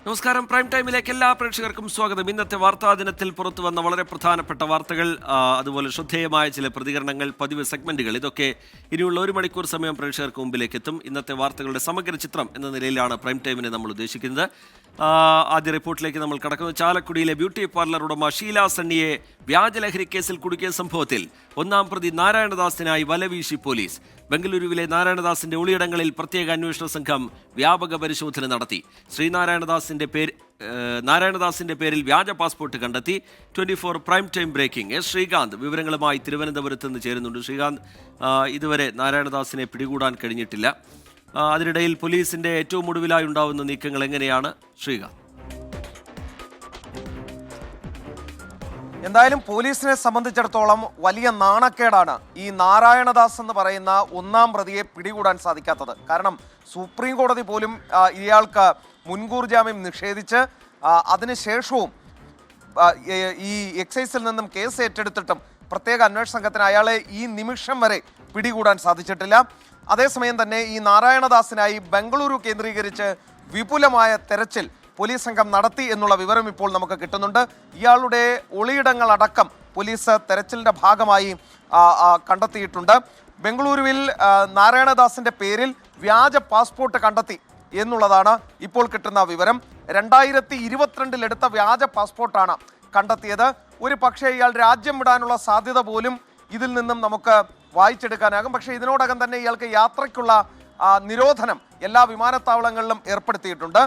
നമസ്കാരം. പ്രൈം ടൈമിലേക്ക് എല്ലാ പ്രേക്ഷകർക്കും സ്വാഗതം. ഇന്നത്തെ വാർത്താ ദിനത്തിൽ പുറത്തു വന്ന വളരെ പ്രധാനപ്പെട്ട വാർത്തകൾ, അതുപോലെ ശ്രദ്ധേയമായ ചില പ്രതികരണങ്ങൾ, പതിവ് സെഗ്മെന്റുകൾ, ഇതൊക്കെ ഇനിയുള്ള 1 മണിക്കൂർ സമയം പ്രേക്ഷകർക്ക് മുമ്പിലേക്ക് എത്തും. ഇന്നത്തെ വാർത്തകളുടെ സമഗ്ര ചിത്രം എന്ന നിലയിലാണ് പ്രൈം ടൈമിനെ നമ്മൾ ഉദ്ദേശിക്കുന്നത്. ആദ്യ റിപ്പോർട്ടിലേക്ക് നമ്മൾ കടക്കുന്നത് ചാലക്കുടിയിലെ ബ്യൂട്ടി പാർലർ ഉടമ ഷീല സണ്ണിയെ വ്യാജലഹരി കേസിൽ കുടുക്കിയ സംഭവത്തിൽ 1-ാം പ്രതി നാരായണദാസിനായി വലവീശി പോലീസ്. ബംഗളൂരുവിലെ നാരായണദാസിന്റെ ഒളിയിടങ്ങളിൽ പ്രത്യേക അന്വേഷണ സംഘം വ്യാപക പരിശോധന നടത്തി. നാരായണദാസിന്റെ പേരിൽ വ്യാജ പാസ്പോർട്ട് കണ്ടെത്തി. 24 പ്രൈം ടൈം ബ്രേക്കിംഗ്. ശ്രീകാന്ത് വിവരങ്ങളുമായി തിരുവനന്തപുരത്ത് നിന്ന് ചേരുന്നുണ്ട്. ശ്രീകാന്ത്, ഇതുവരെ നാരായണദാസിനെ പിടികൂടാൻ കഴിഞ്ഞിട്ടില്ല. അതിനിടയിൽ പോലീസിന്റെ ഏറ്റവും ഒടുവിലായി ഉണ്ടാവുന്ന നീക്കങ്ങൾ എങ്ങനെയാണ് ശ്രീകാന്ത്? എന്തായാലും പോലീസിനെ സംബന്ധിച്ചിടത്തോളം വലിയ നാണക്കേടാണ് ഈ നാരായണദാസ് എന്ന് പറയുന്ന 1-ാം പ്രതിയെ പിടികൂടാൻ സാധിക്കാത്തത്. കാരണം സുപ്രീം കോടതി പോലും ഇയാൾക്ക് മുൻകൂർ ജാമ്യം നിഷേധിച്ച് അതിനുശേഷവും ഈ എക്സൈസിൽ നിന്നും കേസ് ഏറ്റെടുത്തിട്ടും പ്രത്യേക അന്വേഷണ സംഘത്തിന് അയാളെ ഈ നിമിഷം വരെ പിടികൂടാൻ സാധിച്ചിട്ടില്ല. അതേസമയം തന്നെ ഈ നാരായണദാസിനായി ബംഗളൂരു കേന്ദ്രീകരിച്ച് വിപുലമായ തെരച്ചിൽ പോലീസ് സംഘം നടത്തി എന്നുള്ള വിവരം ഇപ്പോൾ നമുക്ക് കിട്ടുന്നുണ്ട്. ഇയാളുടെ ഒളിയിടങ്ങളടക്കം പോലീസ് തെരച്ചിലിന്റെ ഭാഗമായി കണ്ടെത്തിയിട്ടുണ്ട്. ബംഗളൂരുവിൽ നാരായണദാസിന്റെ പേരിൽ വ്യാജ പാസ്പോർട്ട് കണ്ടെത്തി എന്നുള്ളതാണ് ഇപ്പോൾ കിട്ടുന്ന വിവരം. 2022 എടുത്ത വ്യാജ പാസ്പോർട്ടാണ് കണ്ടെത്തിയത്. ഒരു പക്ഷേ ഇയാൾ രാജ്യം വിടാനുള്ള സാധ്യത പോലും ഇതിൽ നിന്നും നമുക്ക് വായിച്ചെടുക്കാനാകും. പക്ഷേ ഇതിനോടകം തന്നെ ഇയാൾക്ക് യാത്രയ്ക്കുള്ള നിരോധനം എല്ലാ വിമാനത്താവളങ്ങളിലും ഏർപ്പെടുത്തിയിട്ടുണ്ട്.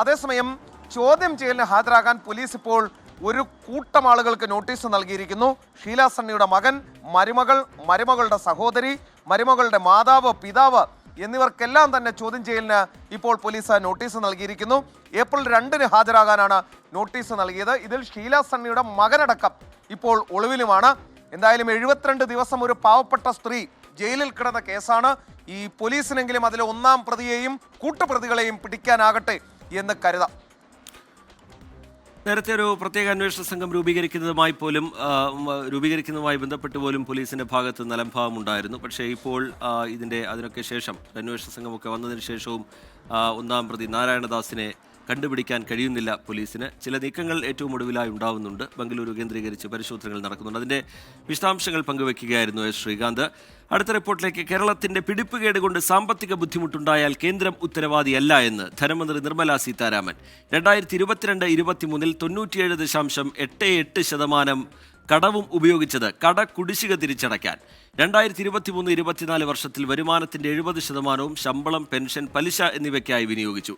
അതേസമയം ചോദ്യം ചെയ്യലിന് ഹാജരാകാൻ പോലീസ് ഇപ്പോൾ ഒരു കൂട്ടം ആളുകൾക്ക് നോട്ടീസ് നൽകിയിരിക്കുന്നു. ഷീല സണ്ണിയുടെ മകൻ, മരുമകൾ, മരുമകളുടെ സഹോദരി, മരുമകളുടെ മാതാവ്, പിതാവ് എന്നിവർക്കെല്ലാം തന്നെ ചോദ്യം ചെയ്യലിന് ഇപ്പോൾ പോലീസ് നോട്ടീസ് നൽകിയിരിക്കുന്നു. ഏപ്രിൽ 2-ന് ഹാജരാകാനാണ് നോട്ടീസ് നൽകിയത്. ഇതിൽ ഷീല സണ്ണിയുടെ മകനടക്കം ഇപ്പോൾ ഒളിവിലുമാണ്. എന്തായാലും 72 ദിവസം ഒരു പാവപ്പെട്ട സ്ത്രീ ജയിലിൽ കിടന്ന കേസാണ്. ഈ പോലീസിനെങ്കിലും അതിലെ 1-ാം പ്രതിയെയും കൂട്ടുപ്രതികളെയും പിടിക്കാനാകട്ടെ എന്ന് കരുതാം. നേരത്തെ ഒരു പ്രത്യേക അന്വേഷണ സംഘം രൂപീകരിക്കുന്നതുമായി ബന്ധപ്പെട്ട് പോലും പോലീസിന്റെ ഭാഗത്ത് നിലംഭാവം ഉണ്ടായിരുന്നു. പക്ഷേ ഇപ്പോൾ അതിനൊക്കെ ശേഷം അന്വേഷണ സംഘമൊക്കെ വന്നതിന് ശേഷവും 1-ാം പ്രതി നാരായണദാസിനെ കണ്ടുപിടിക്കാൻ കഴിയുന്നില്ല പോലീസിന്. ചില നീക്കങ്ങൾ ഏറ്റവും ഒടുവിലായി ഉണ്ടാവുന്നുണ്ട്. ബംഗളൂരു കേന്ദ്രീകരിച്ച് പരിശോധനകൾ നടക്കുന്നുണ്ട്. അതിന്റെ വിശദാംശങ്ങൾ പങ്കുവയ്ക്കുകയായിരുന്നു ശ്രീകാന്ത്. അടുത്ത റിപ്പോർട്ടിലേക്ക്. കേരളത്തിന്റെ പിടിപ്പുകേട് കൊണ്ട് സാമ്പത്തിക ബുദ്ധിമുട്ടുണ്ടായാൽ കേന്ദ്രം ഉത്തരവാദിയല്ല എന്ന് ധനമന്ത്രി നിർമ്മല സീതാരാമൻ. 2022-23 97.88% കടവും ഉപയോഗിച്ചത് കുടിശ്ശിക തിരിച്ചടയ്ക്കാൻ. 2023-24 വർഷത്തിൽ വരുമാനത്തിന്റെ 70% ശമ്പളം, പെൻഷൻ, പലിശ എന്നിവയ്ക്കായി വിനിയോഗിച്ചു.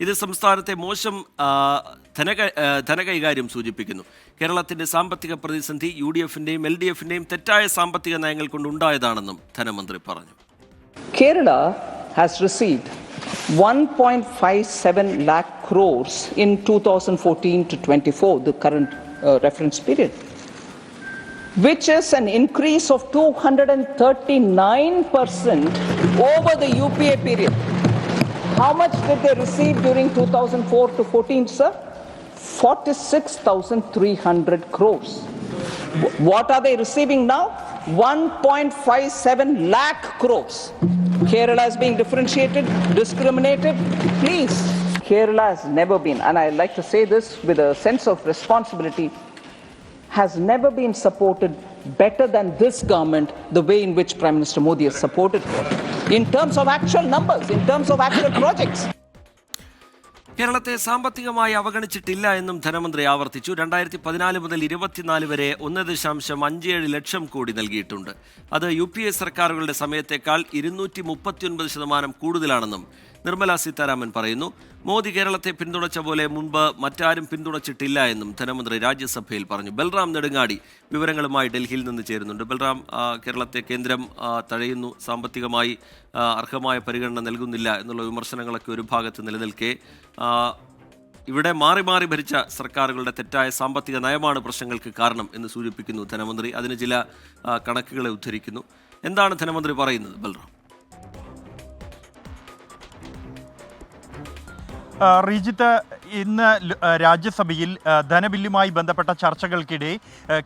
ഇത് സംസ്ഥാനത്തെ മോശം ധനകൈകാര്യം സൂചിപ്പിക്കുന്നു. കേരളത്തിന്റെ സാമ്പത്തിക പ്രതിസന്ധി UDF-ന്റെയും LDF-ന്റെയും തെറ്റായ സാമ്പത്തിക നയങ്ങൾ കൊണ്ടുണ്ടായതാണെന്നും ധനമന്ത്രി പറഞ്ഞു. Kerala has received 1.57 lakh crores in 2014-24, the current reference period, which is an increase of 239% over the UPA period. How much did they receive during 2004-14, sir? 46,300 crores. What are they receiving now? 1.57 lakh crores. Kerala is being differentiated, discriminated. Please, Kerala has never been, and I like to say this with a sense of responsibility, has never been supported better than this government, the way in which Prime Minister Modi has supported it. In terms of actual numbers, in terms of actual projects. കേരളത്തെ സാമ്പത്തികമായി അവഗണിച്ചിട്ടില്ല എന്നും ധനമന്ത്രി ആവർത്തിച്ചു. 2014 മുതൽ 24 വരെ 1.57 ലക്ഷം കോടി നൽകിയിട്ടുണ്ട്. അത് UPA സർക്കാരുകളുടെ സമയത്തേക്കാൾ 239% കൂടുതലാണെന്നും നിർമ്മല സീതാരാമൻ പറയുന്നു. മോദി കേരളത്തെ പിന്തുണച്ച പോലെ മുൻപ് മറ്റാരും പിന്തുണച്ചിട്ടില്ല എന്നും ധനമന്ത്രി രാജ്യസഭയിൽ പറഞ്ഞു. ബൽറാം നെടുങ്ങാടി വിവരങ്ങളുമായി ഡൽഹിയിൽ നിന്ന് ചേരുന്നുണ്ട്. ബൽറാം, കേരളത്തെ കേന്ദ്രം തഴയുന്നു, സാമ്പത്തികമായി അർഹമായ പരിഗണന നൽകുന്നില്ല എന്നുള്ള വിമർശനങ്ങളൊക്കെ ഒരു ഭാഗത്ത് നിലനിൽക്കെ ഇവിടെ മാറി മാറി ഭരിച്ച സർക്കാരുകളുടെ തെറ്റായ സാമ്പത്തിക നയമാണ് പ്രശ്നങ്ങൾക്ക് കാരണം എന്ന് സൂചിപ്പിക്കുന്നു ധനമന്ത്രി. അതിന് ചില കണക്കുകളെ ഉദ്ധരിക്കുന്നു. എന്താണ് ധനമന്ത്രി പറയുന്നത്, ബൽറാം? റീജിത്ത്, ഇന്ന് രാജ്യസഭയിൽ ധനബില്ലുമായി ബന്ധപ്പെട്ട ചർച്ചകൾക്കിടെ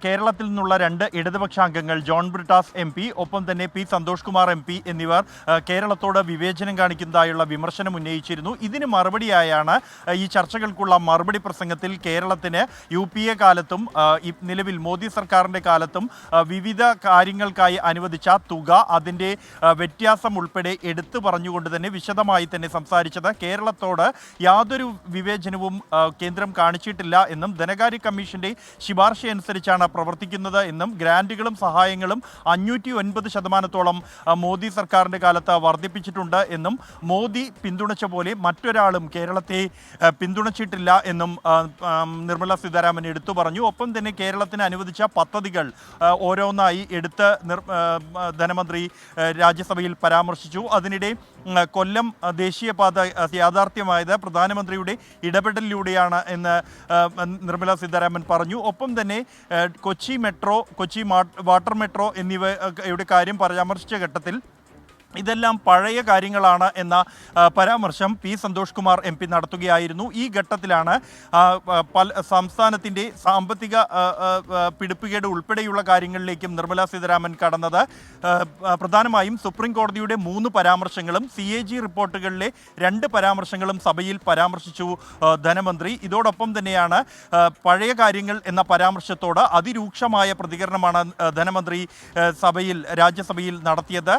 കേരളത്തിൽ നിന്നുള്ള 2 ഇടതുപക്ഷാംഗങ്ങൾ ജോൺ ബ്രിട്ടാസ് MP, ഒപ്പം തന്നെ P. സന്തോഷ് കുമാർ MP എന്നിവർ കേരളത്തോട് വിവേചനം കാണിക്കുന്നതായുള്ള വിമർശനം ഉന്നയിച്ചിരുന്നു. ഇതിന് മറുപടിയായാണ് ഈ ചർച്ചകൾക്കുള്ള മറുപടി പ്രസംഗത്തിൽ കേരളത്തിന് UPA കാലത്തും നിലവിൽ മോദി സർക്കാരിൻ്റെ കാലത്തും വിവിധ കാര്യങ്ങൾക്കായി അനുവദിച്ച തുക, അതിൻ്റെ വ്യത്യാസം ഉൾപ്പെടെ എടുത്തു പറഞ്ഞുകൊണ്ട് തന്നെ വിശദമായി തന്നെ സംസാരിച്ചത്. കേരളത്തോട് യാതൊരു വിവേചനവും കേന്ദ്രം കാണിച്ചിട്ടില്ല എന്നും ധനകാര്യ കമ്മീഷന്റെ ശുപാർശ അനുസരിച്ചാണ് പ്രവർത്തിക്കുന്നത് എന്നും ഗ്രാന്റുകളും സഹായങ്ങളും 509% മോദി സർക്കാരിൻ്റെ കാലത്ത് വർദ്ധിപ്പിച്ചിട്ടുണ്ട് എന്നും മോദി പിന്തുണച്ച പോലെ മറ്റൊരാളും കേരളത്തെ പിന്തുണച്ചിട്ടില്ല എന്നും നിർമ്മല സീതാരാമൻ എടുത്തു പറഞ്ഞു. ഒപ്പം തന്നെ കേരളത്തിന് അനുവദിച്ച പദ്ധതികൾ ഓരോന്നായി എടുത്ത് ധനമന്ത്രി രാജ്യസഭയിൽ പരാമർശിച്ചു. അതിനിടെ കൊല്ലം ദേശീയപാത യാഥാർത്ഥ്യമായത് പ്രധാനമന്ത്രിയുടെ ഇടപെടലിലൂടെയാണ് എന്ന് നിർമ്മല സീതാരാമൻ പറഞ്ഞു. ഒപ്പം തന്നെ Kochi metro, Kochi water metro എന്നിവയുടെ കാര്യം പരാമർശിച്ച ഘട്ടത്തിൽ ഇതെല്ലാം പഴയ കാര്യങ്ങളാണ് എന്ന പരാമർശം P. സന്തോഷ് കുമാർ MP നടത്തുകയായിരുന്നു. ഈ ഘട്ടത്തിലാണ് സംസ്ഥാനത്തിൻ്റെ സാമ്പത്തിക പിടിപ്പുകേട് ഉൾപ്പെടെയുള്ള കാര്യങ്ങളിലേക്കും നിർമ്മല സീതാരാമൻ കടന്നത്. പ്രധാനമായും സുപ്രീം കോടതിയുടെ 3 പരാമർശങ്ങളും CAG റിപ്പോർട്ടുകളിലെ 2 പരാമർശങ്ങളും സഭയിൽ പരാമർശിച്ചു ധനമന്ത്രി. ഇതോടൊപ്പം തന്നെയാണ് പഴയ കാര്യങ്ങൾ എന്ന പരാമർശത്തോട് അതിരൂക്ഷമായ പ്രതികരണമാണ് ധനമന്ത്രി രാജ്യസഭയിൽ നടത്തിയത്.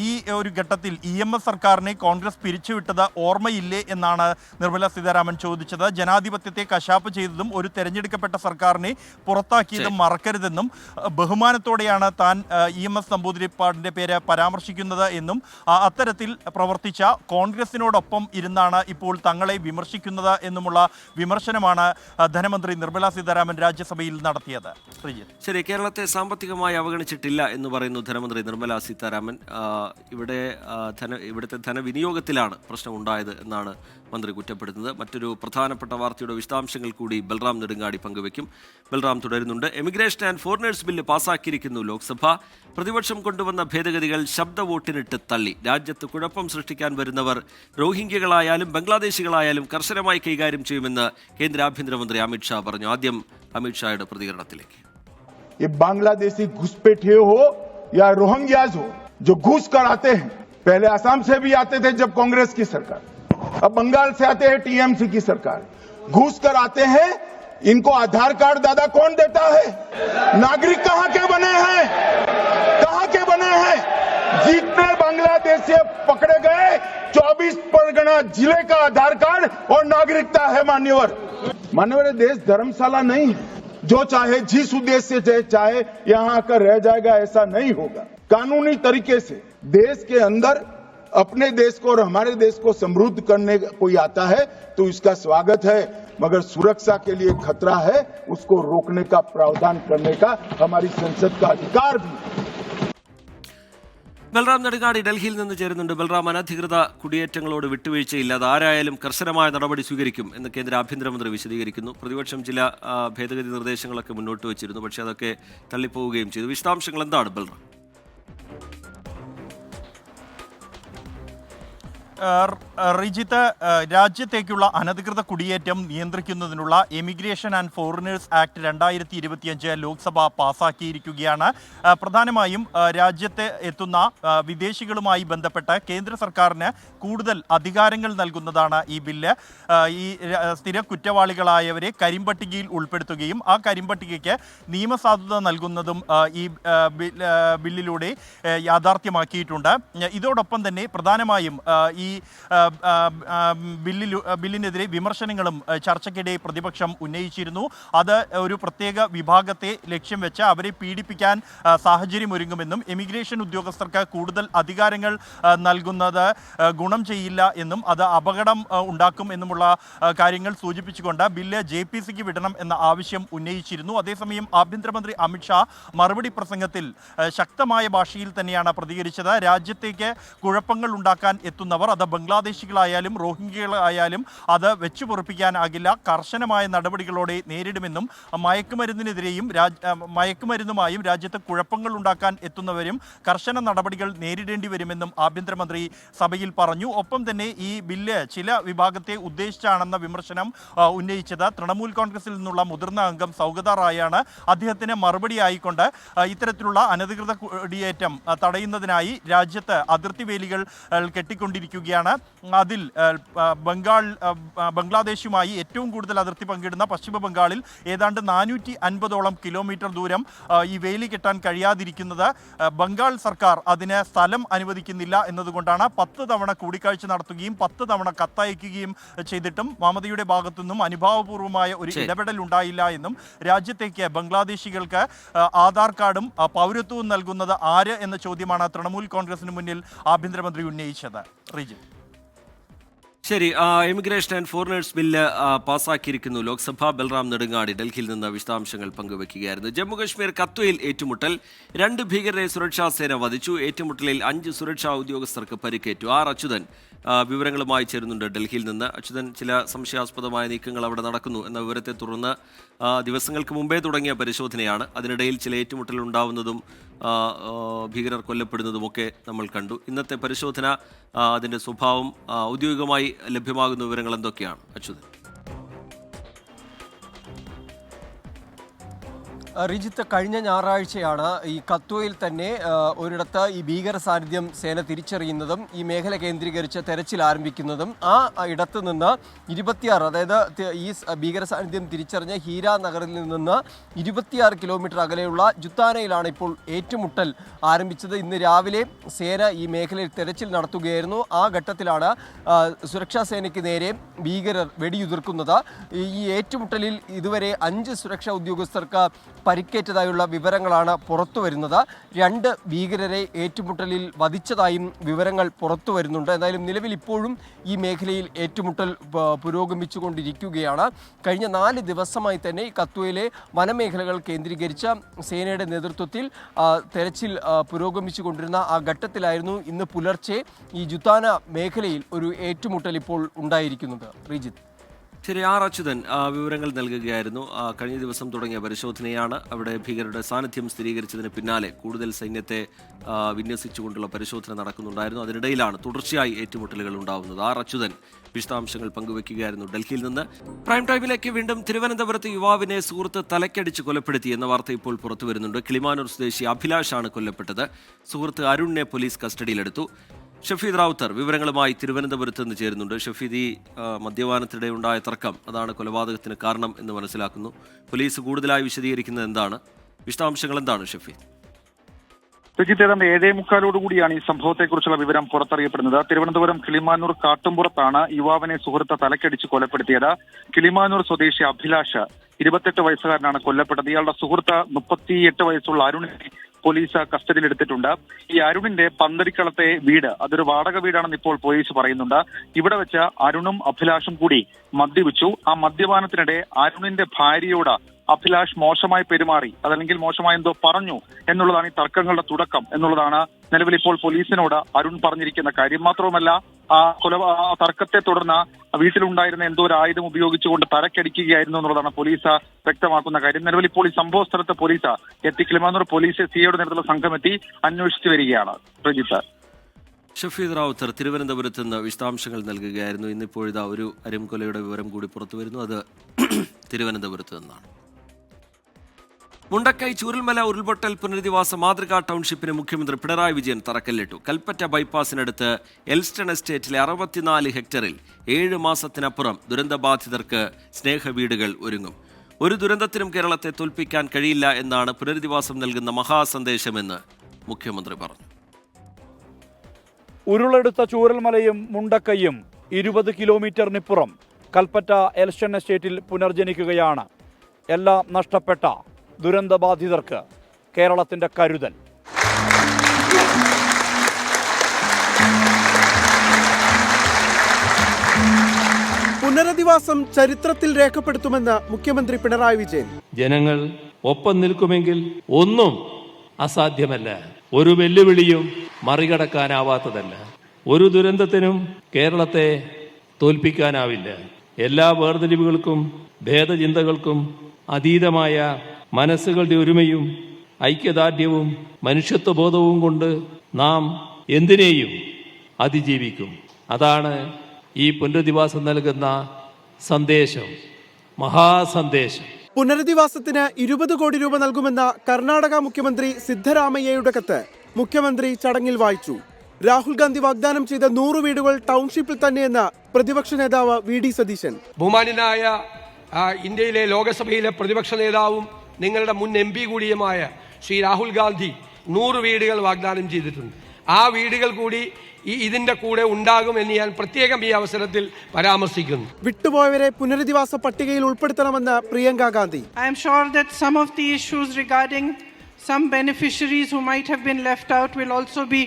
ഈ ഒരു ഘട്ടത്തിൽ EMS സർക്കാരിനെ കോൺഗ്രസ് പിരിച്ചുവിട്ടത് ഓർമ്മയില്ലേ എന്നാണ് നിർമ്മല സീതാരാമൻ ചോദിച്ചത്. ജനാധിപത്യത്തെ കശാപ്പ് ചെയ്തതും ഒരു തെരഞ്ഞെടുക്കപ്പെട്ട സർക്കാരിനെ പുറത്താക്കിയതും മറക്കരുതെന്നും ബഹുമാനത്തോടെയാണ് താൻ EMS നമ്പൂതിരിപ്പാടിൻ്റെ പേര് പരാമർശിക്കുന്നത് എന്നും അത്തരത്തിൽ പ്രവർത്തിച്ച കോൺഗ്രസിനോടൊപ്പം ഇരുന്നാണ് ഇപ്പോൾ തങ്ങളെ വിമർശിക്കുന്നത് എന്നുമുള്ള വിമർശനമാണ് ധനമന്ത്രി നിർമ്മല സീതാരാമൻ രാജ്യസഭയിൽ നടത്തിയത്. ശരി, കേരളത്തെ സാമ്പത്തികമായി അവഗണിച്ചിട്ടില്ല എന്ന് പറയുന്നു ധനമന്ത്രി നിർമ്മല സീതാരാമൻ. ഇവിടുത്തെ ധനവിനിയോഗത്തിലാണ് പ്രശ്നമുണ്ടായത് എന്നാണ് മന്ത്രി കുറ്റപ്പെടുത്തുന്നത്. മറ്റൊരു പ്രധാനപ്പെട്ട വാർത്തയുടെ വിശദാംശങ്ങൾ കൂടി ബൽറാം നെടുങ്ങാടി പങ്കുവയ്ക്കും. ബൽറാം തുടരുന്നുണ്ട്. എമിഗ്രേഷൻ ആൻഡ് ഫോറിനേഴ്സ് ബില്ല് പാസാക്കിയിരിക്കുന്നു ലോക്സഭ. പ്രതിപക്ഷം കൊണ്ടുവന്ന ഭേദഗതികൾ ശബ്ദ വോട്ടിനിട്ട് തള്ളി. രാജ്യത്ത് കുഴപ്പം സൃഷ്ടിക്കാൻ വരുന്നവർ റോഹിംഗ്യകളായാലും ബംഗ്ലാദേശികളായാലും കർശനമായി കൈകാര്യം ചെയ്യുമെന്ന് കേന്ദ്ര ആഭ്യന്തരമന്ത്രി അമിത്ഷാ പറഞ്ഞു. ആദ്യം അമിത്ഷായുടെ പ്രതികരണത്തിലേക്ക്. बांग्लादेशी घुसपैठिए हो या रोहिंग्याज हो जो घुस कर आते हैं, पहले असम से भी आते थे जब कांग्रेस की सरकार, अब बंगाल से आते हैं TMC की सरकार, घुस कर आते हैं. इनको आधार कार्ड दादा कौन देता है? नागरिक कहां के बने हैं? कहां के बने हैं? जितने बांग्लादेश से पकड़े गए 24 परगना जिले का आधार कार्ड और नागरिकता है मान्यवर. देश धर्मशाला नहीं है. जो चाहे जिस उद्देश्य से चाहे यहां आकर रह जाएगा, ऐसा नहीं होगा. कानूनी तरीके से देश के अंदर अपने देश को और हमारे देश को समृद्ध करने कोई आता है तो इसका स्वागत है, मगर सुरक्षा के लिए खतरा है, उसको रोकने का प्रावधान करने का हमारी संसद का अधिकार भी. ബൽറാം നെടുങ്ങാടി ഡൽഹിയിൽ നിന്ന് ചേരുന്നുണ്ട്. ബൽറാം, അനധികൃത കുടിയേറ്റങ്ങളോട് വിട്ടുവീഴ്ചയില്ല, അത് ആരായാലും കർശനമായ നടപടി സ്വീകരിക്കും എന്ന് കേന്ദ്ര ആഭ്യന്തരമന്ത്രി വിശദീകരിക്കുന്നു. പ്രതിപക്ഷം ചില ഭേദഗതി നിർദ്ദേശങ്ങളൊക്കെ മുന്നോട്ട് വച്ചിരുന്നു, പക്ഷേ അതൊക്കെ തള്ളിപ്പോവുകയും ചെയ്തു. വിശദാംശങ്ങൾ എന്താണ് ബൽറാം? റിജിത്ത്, രാജ്യത്തേക്കുള്ള അനധികൃത കുടിയേറ്റം നിയന്ത്രിക്കുന്നതിനുള്ള emigration and foreigners act 2025 Lok Sabha പാസാക്കിയിരിക്കുകയാണ്. പ്രധാനമായും രാജ്യത്ത് എത്തുന്ന വിദേശികളുമായി ബന്ധപ്പെട്ട് കേന്ദ്ര സർക്കാരിന് കൂടുതൽ അധികാരങ്ങൾ നൽകുന്നതാണ് ഈ ബില്ല്. ഈ സ്ഥിര കുറ്റവാളികളായവരെ കരിമ്പട്ടികയിൽ ഉൾപ്പെടുത്തുകയും ആ കരിമ്പട്ടികയ്ക്ക് നിയമസാധുത നൽകുന്നതും ഈ ബില്ലിലൂടെ യാഥാർത്ഥ്യമാക്കിയിട്ടുണ്ട്. ഇതോടൊപ്പം തന്നെ പ്രധാനമായും ഈ ബില്ലിനെതിരെ വിമർശനങ്ങളും ചർച്ചയ്ക്കിടെ പ്രതിപക്ഷം ഉന്നയിച്ചിരുന്നു. അത് ഒരു പ്രത്യേക വിഭാഗത്തെ ലക്ഷ്യം വെച്ച് അവരെ പീഡിപ്പിക്കാൻ സാഹചര്യമൊരുങ്ങുമെന്നും എമിഗ്രേഷൻ ഉദ്യോഗസ്ഥർക്ക് കൂടുതൽ അധികാരങ്ങൾ നൽകുന്നത് ഗുണം ചെയ്യില്ല എന്നും അത് അപകടം ഉണ്ടാക്കും എന്നുമുള്ള കാര്യങ്ങൾ സൂചിപ്പിച്ചുകൊണ്ട് ബില്ല് JPCക്ക് വിടണം എന്ന ആവശ്യം ഉന്നയിച്ചിരുന്നു. അതേസമയം ആഭ്യന്തരമന്ത്രി അമിത്ഷാ മറുപടി പ്രസംഗത്തിൽ ശക്തമായ ഭാഷയിൽ തന്നെയാണ് പ്രതികരിച്ചത്. രാജ്യത്തേക്ക് കുഴപ്പങ്ങൾ ഉണ്ടാക്കാൻ എത്തുന്നവർ, അത് ബംഗ്ലാദേശികളായാലും റോഹിംഗ്യകളായാലും അത് വെച്ചു പൊറുപ്പിക്കാനാകില്ല. കർശനമായ നടപടികളോടെ നേരിടുമെന്നും മയക്കുമരുന്നിനെതിരെയും മയക്കുമരുന്നുമായും രാജ്യത്ത് കുഴപ്പങ്ങൾ ഉണ്ടാക്കാൻ എത്തുന്നവരും കർശന നടപടികൾ നേരിടേണ്ടി വരുമെന്നും ആഭ്യന്തരമന്ത്രി സഭയിൽ പറഞ്ഞു. ഒപ്പം തന്നെ ഈ ബില്ല് ചില വിഭാഗത്തെ ഉദ്ദേശിച്ചാണെന്ന വിമർശനം ഉന്നയിച്ചത് തൃണമൂൽ കോൺഗ്രസിൽ നിന്നുള്ള മുതിർന്ന അംഗം സൗഗത റായാണ്. അദ്ദേഹത്തിന് മറുപടിയായിക്കൊണ്ട് ഇത്തരത്തിലുള്ള അനധികൃത കുടിയേറ്റം തടയുന്നതിനായി രാജ്യത്ത് അതിർത്തി വേലികൾ കെട്ടിക്കൊണ്ടിരിക്കുകയാണ്. അതിൽ ബംഗ്ലാദേശുമായി ഏറ്റവും കൂടുതൽ അതിർത്തി പങ്കിടുന്ന പശ്ചിമ ബംഗാളിൽ ഏതാണ്ട് 450ഓളം കിലോമീറ്റർ ദൂരം ഈ വേലി കെട്ടാൻ കഴിയാതിരിക്കുന്നത് ബംഗാൾ സർക്കാർ അതിന് സ്ഥലം അനുവദിക്കുന്നില്ല എന്നതുകൊണ്ടാണ്. 10 തവണ കൂടിക്കാഴ്ച നടത്തുകയും 10 തവണ കത്തയക്കുകയും ചെയ്തിട്ടും മമതയുടെ ഭാഗത്തുനിന്നും അനുഭാവപൂർവമായ ഒരു ഇടപെടൽ ഉണ്ടായില്ല എന്നും രാജ്യത്തേക്ക് ബംഗ്ലാദേശികൾക്ക് ആധാർ കാർഡും പൗരത്വവും നൽകുന്നത് ആര് എന്ന ചോദ്യമാണ് തൃണമൂൽ കോൺഗ്രസിന് മുന്നിൽ ആഭ്യന്തരമന്ത്രി ഉന്നയിച്ചത്. ശരി, ഇമിഗ്രേഷൻ ആൻഡ് ഫോറിനേഴ്സ് ബില്ല് പാസ്സാക്കിയിരിക്കുന്നു ലോക്സഭ. ബൽറാം നെടുങ്ങാടി ഡൽഹിയിൽ നിന്ന് വിശദാംശങ്ങൾ പങ്കുവയ്ക്കുകയായിരുന്നു. ജമ്മുകശ്മീർ കത്വയിൽ ഏറ്റുമുട്ടൽ, 2 ഭീകരരെ സുരക്ഷാ സേന വധിച്ചു. ഏറ്റുമുട്ടലിൽ 5 സുരക്ഷാ ഉദ്യോഗസ്ഥർക്ക് പരിക്കേറ്റു. അച്യുതൻ വിവരങ്ങളുമായി ചേരുന്നുണ്ട് ഡൽഹിയിൽ നിന്ന്. അച്യുതൻ, ചില സംശയാസ്പദമായ നീക്കങ്ങൾ അവിടെ നടക്കുന്നു എന്ന വിവരത്തെ തുടർന്ന് ദിവസങ്ങൾക്ക് മുമ്പേ തുടങ്ങിയ പരിശോധനയാണ്. അതിനിടയിൽ ചില ഏറ്റുമുട്ടൽ ഉണ്ടാവുന്നതും ഭീകരർ കൊല്ലപ്പെടുന്നതുമൊക്കെ നമ്മൾ കണ്ടു. ഇന്നത്തെ പരിശോധന, അതിൻ്റെ സ്വഭാവം, ഔദ്യോഗികമായി ലഭ്യമാകുന്ന വിവരങ്ങൾ എന്തൊക്കെയാണ് അച്യുതൻ? റിജിത്ത്, കഴിഞ്ഞ ഞായറാഴ്ചയാണ് ഈ കത്വയിൽ തന്നെ ഒരിടത്ത് ഈ ഭീകര സാന്നിധ്യം സേന തിരിച്ചറിയുന്നതും ഈ മേഖല കേന്ദ്രീകരിച്ച് തെരച്ചിൽ ആരംഭിക്കുന്നതും. ആ ഇടത്ത് നിന്ന് 26, അതായത് ഈ ഭീകര സാന്നിധ്യം തിരിച്ചറിഞ്ഞ ഹീര നഗറിൽ നിന്ന് 26 കിലോമീറ്റർ അകലെയുള്ള ജുത്താനയിലാണ് ഇപ്പോൾ ഏറ്റുമുട്ടൽ ആരംഭിച്ചത്. ഇന്ന് രാവിലെ സേന ഈ മേഖലയിൽ തെരച്ചിൽ നടത്തുകയായിരുന്നു. ആ ഘട്ടത്തിലാണ് സുരക്ഷാ സേനയ്ക്ക് നേരെ ഭീകരർ വെടിയുതിർക്കുന്നത്. ഈ ഏറ്റുമുട്ടലിൽ ഇതുവരെ 5 സുരക്ഷാ ഉദ്യോഗസ്ഥർക്ക് പരിക്കേറ്റതായുള്ള വിവരങ്ങളാണ് പുറത്തു വരുന്നത്. 2 ഭീകരരെ ഏറ്റുമുട്ടലിൽ വധിച്ചതായും വിവരങ്ങൾ പുറത്തു വരുന്നുണ്ട്. എന്തായാലും നിലവിൽ ഇപ്പോഴും ഈ മേഖലയിൽ ഏറ്റുമുട്ടൽ പുരോഗമിച്ചുകൊണ്ടിരിക്കുകയാണ്. കഴിഞ്ഞ 4 ദിവസമായി തന്നെ ഈ കത്വയിലെ വനമേഖലകൾ കേന്ദ്രീകരിച്ച സേനയുടെ നേതൃത്വത്തിൽ തെരച്ചിൽ പുരോഗമിച്ചുകൊണ്ടിരുന്ന ആ ഘട്ടത്തിലായിരുന്നു ഇന്ന് പുലർച്ചെ ഈ ജുത്താന മേഖലയിൽ ഒരു ഏറ്റുമുട്ടൽ ഇപ്പോൾ ഉണ്ടായിരിക്കുന്നത്. റിജിത്ത്. ശരി, അച്യുതൻ വിവരങ്ങൾ നൽകുകയായിരുന്നു. കഴിഞ്ഞ ദിവസം തുടങ്ങിയ പരിശോധനയാണ്. അവിടെ ഭീകരരുടെ സാന്നിധ്യം സ്ഥിരീകരിച്ചതിന് പിന്നാലെ കൂടുതൽ സൈന്യത്തെ വിന്യസിച്ചുകൊണ്ടുള്ള പരിശോധന നടക്കുന്നുണ്ടായിരുന്നു. അതിനിടയിലാണ് തുടർച്ചയായി ഏറ്റുമുട്ടലുകൾ ഉണ്ടാവുന്നത്. അച്യുതൻ വിശദാംശങ്ങൾ പങ്കുവയ്ക്കുകയായിരുന്നു ഡൽഹിയിൽ നിന്ന്. പ്രൈം ടൈമിലേക്ക് വീണ്ടും. തിരുവനന്തപുരത്ത് യുവാവിനെ സുഹൃത്ത് തലക്കടിച്ച് കൊലപ്പെടുത്തി എന്ന വാർത്ത ഇപ്പോൾ പുറത്തു വരുന്നുണ്ട്. കിളിമാനൂർ സ്വദേശി അഭിലാഷാണ് കൊല്ലപ്പെട്ടത്. സുഹൃത്ത് അരുണിനെ പോലീസ് കസ്റ്റഡിയിലെടുത്തു. ഷഫീദ് റാവുത്തർ വിവരങ്ങളുമായി തിരുവനന്തപുരത്ത് നിന്ന് ചേരുന്നുണ്ട്. ഷഫീദ്, ഈ മദ്യപാനത്തിനിടെ ഉണ്ടായ തർക്കം, അതാണ് കൊലപാതകത്തിന് കാരണം എന്ന് മനസ്സിലാക്കുന്നു. പോലീസ് കൂടുതലായി വിശദീകരിക്കുന്നത് എന്താണ്? വിശദാംശങ്ങൾ എന്താണ് ഷഫീദ്? സുജിത്ത്, ഏതാണ്ട് 7:45 ഈ സംഭവത്തെക്കുറിച്ചുള്ള വിവരം പുറത്തറിയപ്പെടുന്നത്. തിരുവനന്തപുരം കിളിമാനൂർ കാട്ടുംപുറത്താണ് യുവാവിനെ സുഹൃത്ത് തലക്കടിച്ച് കൊലപ്പെടുത്തിയത്. കിളിമാനൂർ സ്വദേശി അഭിലാഷ് 28 വയസ്സുകാരനാണ് കൊല്ലപ്പെട്ടത്. ഇയാളുടെ സുഹൃത്ത് 38 വയസ്സുള്ള അരുണിനെ പോലീസ് കസ്റ്റഡിയിലെടുത്തിട്ടുണ്ട്. ഈ അരുണിന്റെ പന്തടിക്കളത്തെ വീട് അതൊരു വാടക വീടാണെന്ന് ഇപ്പോൾ പോലീസ് പറയുന്നുണ്ട്. ഇവിടെ വെച്ച് അരുണും അഭിലാഷും കൂടി മദ്യപിച്ചു. ആ മദ്യപാനത്തിനിടെ അരുണിന്റെ ഭാര്യയോട് അഭിലാഷ് മോശമായി പെരുമാറി, അതല്ലെങ്കിൽ മോശമായി എന്തോ പറഞ്ഞു എന്നുള്ളതാണ് ഈ തർക്കങ്ങളുടെ തുടക്കം എന്നുള്ളതാണ് നിലവിൽ ഇപ്പോൾ പോലീസിനോട് അരുൺ പറഞ്ഞിരിക്കുന്ന കാര്യം. മാത്രവുമല്ല, ആ തർക്കത്തെ തുടർന്ന് വീട്ടിലുണ്ടായിരുന്ന എന്തോ ഒരു ആയുധം ഉപയോഗിച്ചുകൊണ്ട് തലക്കടിക്കുകയായിരുന്നു എന്നുള്ളതാണ് പോലീസ് വ്യക്തമാക്കുന്ന കാര്യം. നിലവിൽ ഇപ്പോൾ ഈ സംഭവ സ്ഥലത്ത് പോലീസ് എത്തി. കിളിമാനൂർ പോലീസ് സിഐയുടെ നേതൃത്വത്തിലുള്ള സംഘം എത്തി അന്വേഷിച്ചു വരികയാണ്. പ്രജിത്ത്. ഷഫീദ് റാവുത്തർ തിരുവനന്തപുരത്ത് നിന്ന് വിശദാംശങ്ങൾ നൽകുകയായിരുന്നു. ഇന്നിപ്പോഴിതാ ഒരു അരുംകൊലയുടെ വിവരം കൂടി പുറത്തു വരുന്നു. അത് തിരുവനന്തപുരത്ത് നിന്നാണ്. മുണ്ടക്കൈ ചൂരൽമല ഉരുൾപൊട്ടൽ പുനരധിവാസ മാതൃകാ ടൗൺഷിപ്പിന് മുഖ്യമന്ത്രി പിണറായി വിജയൻ തറക്കല്ലിട്ടു. കൽപ്പറ്റ ബൈപ്പാസിനടുത്ത് എൽസ്റ്റൺ എസ്റ്റേറ്റിലെ 64 ഹെക്ടറിൽ 7 മാസത്തിനപ്പുറം ദുരന്തബാധിതർക്ക് സ്നേഹവീടുകൾ ഒരുങ്ങും. ഒരു ദുരന്തത്തിനും കേരളത്തെ തോൽപ്പിക്കാൻ കഴിയില്ല എന്നാണ് പുനരധിവാസം നൽകുന്ന മഹാസന്ദേശമെന്ന് മുഖ്യമന്ത്രി പറഞ്ഞു. ഉരുളെടുത്ത ചൂരൽമലയും മുണ്ടക്കൈയും 20 കിലോമീറ്ററിനിപ്പുറം കൽപ്പറ്റ എൽസ്റ്റൺ എസ്റ്റേറ്റിൽ പുനർജനിക്കുകയാണ്. എല്ലാം നഷ്ടപ്പെട്ട ദുരന്തബാധിതർക്ക് കേരളത്തിന്റെ കരുതൽ. പുനരധിവാസം ചരിത്രത്തിൽ രേഖപ്പെടുത്തുമെന്ന് മുഖ്യമന്ത്രി പിണറായി വിജയൻ. ജനങ്ങൾ ഒപ്പം നിൽക്കുമെങ്കിൽ ഒന്നും അസാധ്യമല്ല, ഒരു വെല്ലുവിളിയും മറികടക്കാനാവാത്തതല്ല. ഒരു ദുരന്തത്തിനും കേരളത്തെ തോൽപ്പിക്കാനാവില്ല. എല്ലാ വേർതിരിവുകൾക്കും ഭേദചിന്തകൾക്കും അതീതമായ മനസ്സുകളുടെ ഒരുമയും ഐക്യദാർഢ്യവും മനുഷ്യത്വബോധവും കൊണ്ട് നാം എന്തിനേയും അതിജീവിക്കും. അതാണ് ഈ പുനരധിവാസം നൽകുന്ന സന്ദേശം, മഹാസന്ദേശം. പുനരധിവാസത്തിന് 20 കോടി രൂപ നൽകുമെന്ന കർണാടക മുഖ്യമന്ത്രി സിദ്ധരാമയ്യയുടെ കത്ത് മുഖ്യമന്ത്രി ചടങ്ങിൽ വായിച്ചു. രാഹുൽ ഗാന്ധി വാഗ്ദാനം ചെയ്ത 100 വീടുകൾ ടൗൺഷിപ്പിൽ തന്നെയെന്ന് പ്രതിപക്ഷ നേതാവ് വി ഡി സതീശൻ. ബഹുമാന്യനായ ഇന്ത്യയിലെ ലോകസഭയിലെ പ്രതിപക്ഷ നേതാവും നിങ്ങളുടെ മുൻ MP കൂടിയുമായ ശ്രീ രാഹുൽ ഗാന്ധി 100 വീടുകൾ വാഗ്ദാനം ചെയ്തിട്ടുണ്ട്. ആ വീടുകൾ കൂടി ഇതിന്റെ കൂടെ ഉണ്ടാകുമെന്ന് ഞാൻ പ്രത്യേകം ഈ അവസരത്തിൽ പരാമർശിക്കുന്നു. വിട്ടുപോയവരെ പുനരധിവാസ പട്ടികയിൽ ഉൾപ്പെടുത്തണമെന്ന് Priyanka Gandhi. I am sure that some of the issues regarding some beneficiaries who might have been left out will also be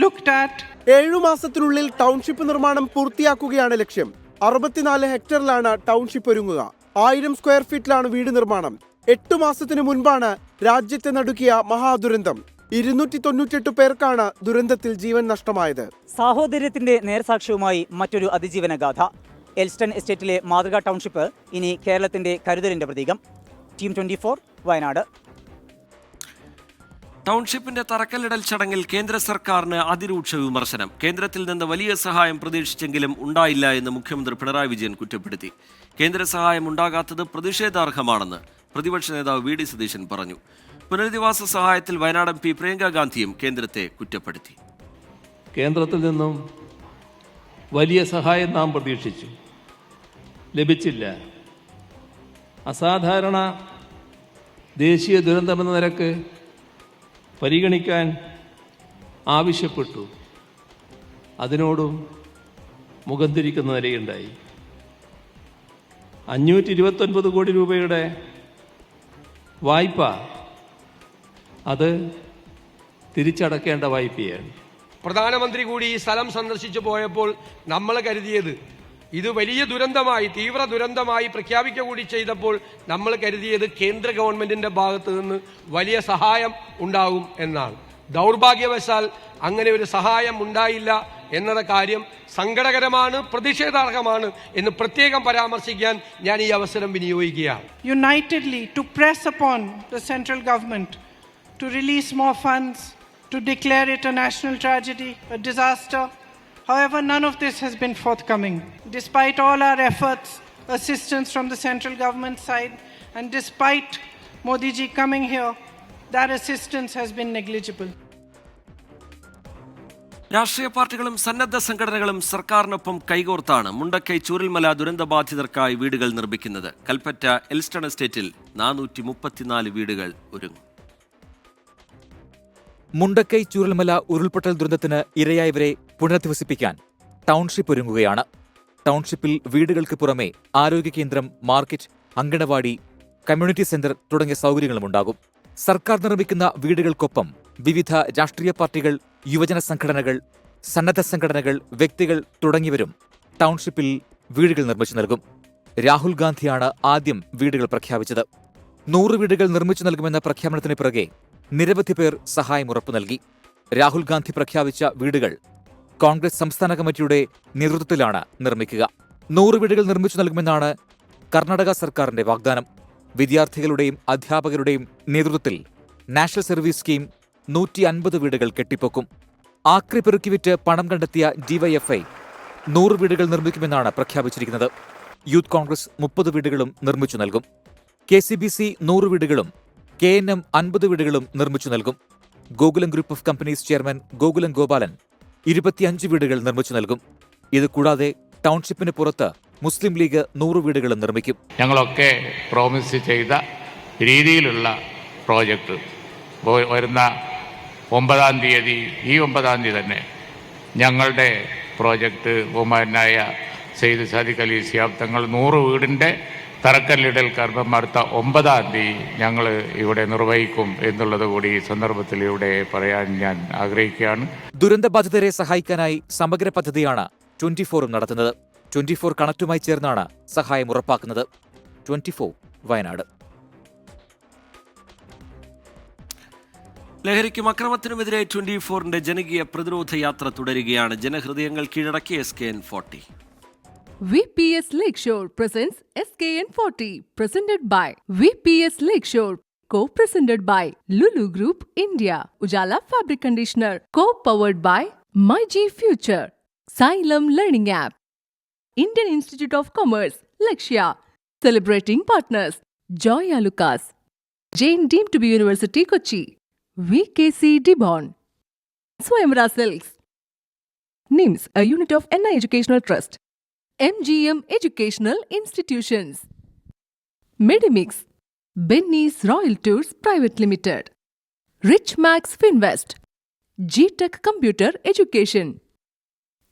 looked at. 7 മാസത്തിനുള്ളിൽ ടൗൺഷിപ്പ് നിർമ്മാണം പൂർത്തിയാക്കുകയാണ് ലക്ഷ്യം. 64 ഹെക്ടറിലാണ് ടൗൺഷിപ്പ് ഒരുങ്ങുക. 1000 സ്ക്വയർ ഫീറ്റിലാണ് വീട് നിർമ്മാണം. 8 മാസത്തിനു മുൻപാണ് രാജ്യത്തെ നടുക്കിയ മഹാദുരന്തം. 298 പേർക്കാണ് ദുരന്തത്തിൽ ജീവൻ നഷ്ടമായത്. സാഹോദര്യത്തിന്റെ നേർസാക്ഷ്യവുമായി മറ്റൊരു അതിജീവന ഗാഥ. എൽസ്റ്റൺ എസ്റ്റേറ്റിലെ മാതൃകാ ടൗൺഷിപ്പ് ഇനി കേരളത്തിന്റെ കരുതലിന്റെ പ്രതീകം. ടീം 24 വയനാട്. ടൗൺഷിപ്പിന്റെ തറക്കല്ലിടൽ ചടങ്ങിൽ കേന്ദ്ര സർക്കാരിന് അതിരൂക്ഷ വിമർശനം. കേന്ദ്രത്തിൽ നിന്ന് വലിയ സഹായം പ്രതീക്ഷിച്ചെങ്കിലും ഉണ്ടായില്ല എന്ന് മുഖ്യമന്ത്രി പിണറായി വിജയൻ കുറ്റപ്പെടുത്തി. കേന്ദ്ര സഹായം ഉണ്ടാകാത്തത് പ്രതിഷേധാർഹമാണെന്ന് പ്രതിപക്ഷ നേതാവ് വി ഡി സതീശൻ പറഞ്ഞു. പുനരധിവാസ സഹായത്തിൽ വയനാട് MP പ്രിയങ്ക ഗാന്ധിയും കേന്ദ്രത്തെ കുറ്റപ്പെടുത്തി. കേന്ദ്രത്തിൽ നിന്നും വലിയ സഹായം നാം പ്രതീക്ഷിച്ചു, ലഭിച്ചില്ല. അസാധാരണ ദേശീയ ദുരന്തമെന്ന നിലക്ക് പരിഗണിക്കാൻ ആവശ്യപ്പെട്ടു. അതിനോടും മുഖം തിരിക്കുന്ന നിലയുണ്ടായി. 529 കോടി രൂപയുടെ വായ്പ അത് തിരിച്ചടക്കേണ്ട വായ്പയാണ്. പ്രധാനമന്ത്രി കൂടി ഈ സ്ഥലം സന്ദർശിച്ചു പോയപ്പോൾ നമ്മൾ കരുതിയത് ഇത് വലിയ ദുരന്തമായി, തീവ്ര ദുരന്തമായി പ്രഖ്യാപിക്കുക കൂടി ചെയ്തപ്പോൾ നമ്മൾ കരുതിയത് കേന്ദ്ര ഗവൺമെന്റിന്റെ ഭാഗത്ത് നിന്ന് വലിയ സഹായം ഉണ്ടാകും എന്നാണ്. ദൗർഭാഗ്യവശാൽ അങ്ങനെ ഒരു സഹായം ഉണ്ടായില്ല എന്ന കാര്യം സങ്കടകരമാണ്, പ്രതിഷേധാർഹമാണ് എന്ന് പ്രത്യേകം പരാമർശിക്കാൻ ഞാൻ ഈ അവസരം വിനിയോഗിക്കുകയാണ്. Unitedly to press upon the central government to release more funds, to declare it a national tragedy, a disaster. However, none of this has been forthcoming. Despite all our efforts, assistance from the central government side, and despite Modi ji coming here, that assistance has been negligible. രാഷ്ട്രീയ പാർട്ടികളും സന്നദ്ധ സംഘടനകളും സർക്കാരിനൊപ്പം കൈകോർത്താണ് മുണ്ടക്കൈ ചൂരൽമല ദുരന്തബാധിതർക്കായി വീടുകൾ നിർമ്മിക്കുന്നത്. Kalpetta Elston എസ്റ്റേറ്റിൽ 434 വീടുകൾ ഒരുങ്ങും. മുണ്ടക്കൈ ചൂരൽമല ഉരുൾപൊട്ടൽ ദുരന്തത്തിന് ഇരയായവരെ പുനരധിവസിപ്പിക്കാൻ ടൗൺഷിപ്പ് ഒരുങ്ങുകയാണ്. ടൗൺഷിപ്പിൽ വീടുകൾക്ക് പുറമെ ആരോഗ്യ കേന്ദ്രം, മാർക്കറ്റ്, അങ്കണവാടി, കമ്മ്യൂണിറ്റി സെന്റർ തുടങ്ങിയ സൗകര്യങ്ങളുമുണ്ടാകും. സർക്കാർ നിർമ്മിക്കുന്ന വീടുകൾക്കൊപ്പം വിവിധ രാഷ്ട്രീയ പാർട്ടികൾ, യുവജന സംഘടനകൾ, സന്നദ്ധ സംഘടനകൾ, വ്യക്തികൾ തുടങ്ങിയവരും ടൗൺഷിപ്പിൽ വീടുകൾ നിർമ്മിച്ചു നൽകും. രാഹുൽ ഗാന്ധിയാണ് ആദ്യം വീടുകൾ പ്രഖ്യാപിച്ചത്. 100 വീടുകൾ നിർമ്മിച്ചു നൽകുമെന്ന പ്രഖ്യാപനത്തിന് പിറകെ നിരവധി പേർ സഹായം ഉറപ്പു നൽകി. രാഹുൽ ഗാന്ധി പ്രഖ്യാപിച്ച വീടുകൾ കോൺഗ്രസ് സംസ്ഥാന കമ്മിറ്റിയുടെ നേതൃത്വത്തിലാണ് നിർമ്മിക്കുക. 100 വീടുകൾ നിർമ്മിച്ചു നൽകുമെന്നാണ് കർണാടക സർക്കാരിന്റെ വാഗ്ദാനം. വിദ്യാർത്ഥികളുടെയും അധ്യാപകരുടെയും നേതൃത്വത്തിൽ നാഷണൽ സർവീസ് സ്കീം 150 വീടുകൾ കെട്ടിപ്പൊക്കും. ആക്രി പെറുക്കിവിറ്റ് പണം കണ്ടെത്തിയ DYFI 100 വീടുകൾ നിർമ്മിക്കുമെന്നാണ് പ്രഖ്യാപിച്ചിരിക്കുന്നത്. യൂത്ത് കോൺഗ്രസ് 30 വീടുകളും നിർമ്മിച്ചു നൽകും. KCBC 100 വീടുകളും KNM 50 വീടുകളും നിർമ്മിച്ചു നൽകും. Gokulam group of companies chairman Gokulam Gopalan 25 വീടുകൾ നിർമ്മിച്ചു നൽകും. ഇത് കൂടാതെ ടൗൺഷിപ്പിന് പുറത്ത് മുസ്ലിം ലീഗ് 100 വീടുകളും നിർമ്മിക്കും. ഞങ്ങളൊക്കെ പ്രോമിസ് ചെയ്ത രീതിയിലുള്ള പ്രോജക്റ്റ് വരുന്ന 9-ാം തീയതി, ഈ 9-ാം തീയതി തന്നെ ഞങ്ങളുടെ പ്രോജക്റ്റ് ബഹുമാനായ സെയ്ദ് സാദിഖ് അലി ശിഹാബ് തങ്ങൾ 100 വീടിൻ്റെ തറക്കല്ലിടൽ കർമ്മം അടുത്ത 9-ാം തീയതി ഞങ്ങൾ ഇവിടെ നിർവഹിക്കും എന്നുള്ളത് കൂടി ഈ സന്ദർഭത്തിൽ ഇവിടെ പറയാൻ ഞാൻ ആഗ്രഹിക്കുകയാണ്. ദുരന്തബാധിതരെ സഹായിക്കാനായി സമഗ്ര പദ്ധതിയാണ് 24 നടത്തുന്നത്. 24 കണക്റ്റുമായി ചേർന്നാണ് സഹായം ഉറപ്പാക്കുന്നത്. 24 വയനാട്. ലഹരിക്കും അക്രമത്തിനുമെതിരെ 24-ന്റെ ജനകീയ പ്രതിരോധ യാത്ര തുടരുകയാണ്. ജനഹൃദയങ്ങൾ കീഴടക്കി SKN40. VPS Lakeshore presents SKN40, presented by VPS Lakeshore, co-presented by Lulu Group India, Ujala Fabric Conditioner, co-powered by MyG Future, Xylem Learning App, Indian Institute of Commerce, Lakshya, celebrating partners, Joya Lucas, Jain deemed to be University Kochi, VKC Dibon, Swayamvara Silks, NIMS, a unit of NI Educational Trust, MGM Educational Institutions, Medimix, Benny's Royal Tours Private Limited, Rich Max Finvest, G-Tech Computer Education,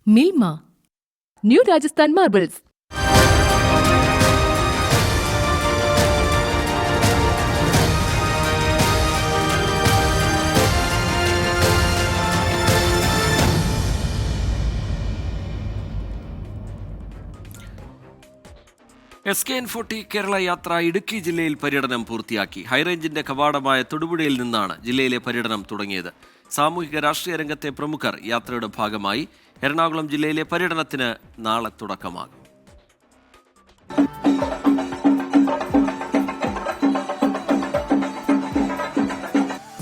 Milma, New Rajasthan Marbles. SKN40 Kerala യാത്ര ഇടുക്കി ജില്ലയിൽ പര്യടനം പൂർത്തിയാക്കി. ഹൈറേഞ്ചിന്റെ കവാടമായ തൊടുപുഴയിൽ നിന്നാണ് ജില്ലയിലെ പര്യടനം തുടങ്ങിയത്. സാമൂഹിക രാഷ്ട്രീയ രംഗത്തെ പ്രമുഖർ യാത്രയുടെ ഭാഗമായി. എറണാകുളം ജില്ലയിലെ പര്യടനത്തിന് നാളെ തുടക്കമാകും.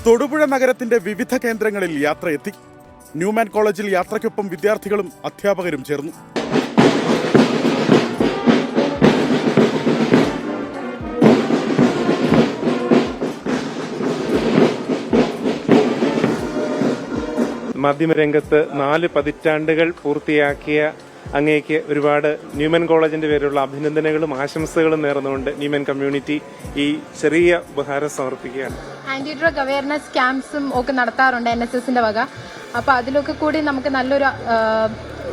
തൊടുപുഴ നഗരത്തിന്റെ വിവിധ കേന്ദ്രങ്ങളിൽ യാത്രയെത്തി. ന്യൂമാൻ കോളേജിൽ യാത്രയ്ക്കൊപ്പം വിദ്യാർത്ഥികളും അധ്യാപകരും ചേർന്നു. മാധ്യമരംഗത്ത് 4 പതിറ്റാണ്ടുകൾ പൂർത്തിയാക്കിയ അങ്ങേക്ക് ഒരുപാട് ന്യൂമൻ കോളേജിന്റെ പേരിലുള്ള അഭിനന്ദനങ്ങളും ആശംസകളും നേർന്നുകൊണ്ട് ന്യൂമൻ കമ്മ്യൂണിറ്റി ഈ ചെറിയ ഉപഹാരം സമർപ്പിക്കുകയാണ്. ആന്റി ഡ്രഗ് അവയർനെസ് ക്യാമ്പ്സും ഒക്കെ നടത്താറുണ്ട് NSSന്റെ വക. അപ്പോൾ അതിലൊക്കെ കൂടി നമുക്ക് നല്ലൊരു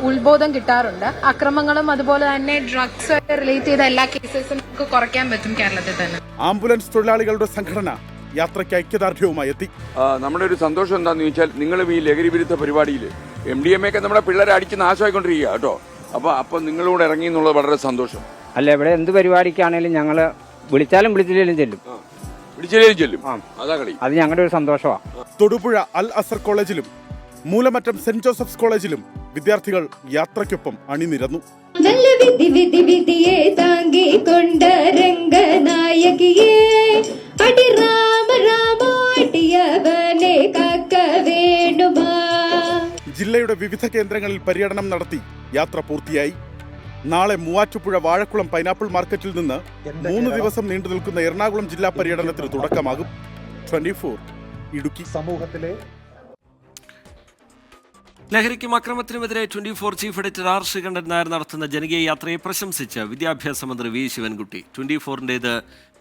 ഉത്ബോധം കിട്ടാറുണ്ട്. അക്രമങ്ങളും അതുപോലെ തന്നെ ഡ്രഗ്സ് റിലേറ്റ് ചെയ്ത എല്ലാ കേസസും നമുക്ക് കുറയ്ക്കാൻ പറ്റും കേരളത്തിൽ തന്നെ. ആംബുലൻസ് തൊഴിലാളികളുടെ സംഘടന യാത്രയ്ക്ക് ഐക്യദാർഢ്യവുമായി എത്തി. നമ്മുടെ ഒരു സന്തോഷം എന്താണെന്ന് ചോദിച്ചാൽ, നിങ്ങളും ഈ ലഹരി വിരുദ്ധ പരിപാടിയിൽ MDMA ഒക്കെ നമ്മുടെ പിള്ളേരെ അടിച്ച് നാശമായിക്കൊണ്ടിരിക്കുക കേട്ടോ. അപ്പോൾ നിങ്ങളോട് ഇറങ്ങി എന്നുള്ളത് വളരെ സന്തോഷം. അല്ല, ഇവിടെ എന്ത് പരിപാടിക്കാണേലും ഞങ്ങൾ വിളിച്ചാലും വിളിച്ചില്ലേലും ചെല്ലും. അതാ കളി. അത് ഞങ്ങളുടെ ഒരു സന്തോഷമാണ്. തൊടുപുഴ അൽ അസർ കോളേജിലും മൂലമറ്റം സെന്റ് ജോസഫ്സ് കോളേജിലും വിദ്യാർത്ഥികൾ യാത്രയ്ക്കൊപ്പം അണിനിരന്നു. ജില്ലയുടെ വിവിധ കേന്ദ്രങ്ങളിൽ പര്യടനം നടത്തി യാത്ര പൂർത്തിയായി. നാളെ മൂവാറ്റുപുഴ വാഴക്കുളം പൈനാപ്പിൾ മാർക്കറ്റിൽ നിന്ന് 3 ദിവസം നീണ്ടു നിൽക്കുന്ന എറണാകുളം ജില്ലാ പര്യടനത്തിന് തുടക്കമാകും. 24 ഇടുക്കി. സമൂഹത്തിലെ ലഹരിക്കും അക്രമത്തിനുമെതിരെ 24 chief editor R. Sreekandan Nair നടത്തുന്ന ജനകീയ യാത്രയെ പ്രശംസിച്ച് വിദ്യാഭ്യാസ മന്ത്രി V. ശിവൻകുട്ടി. 24-ന്റേത്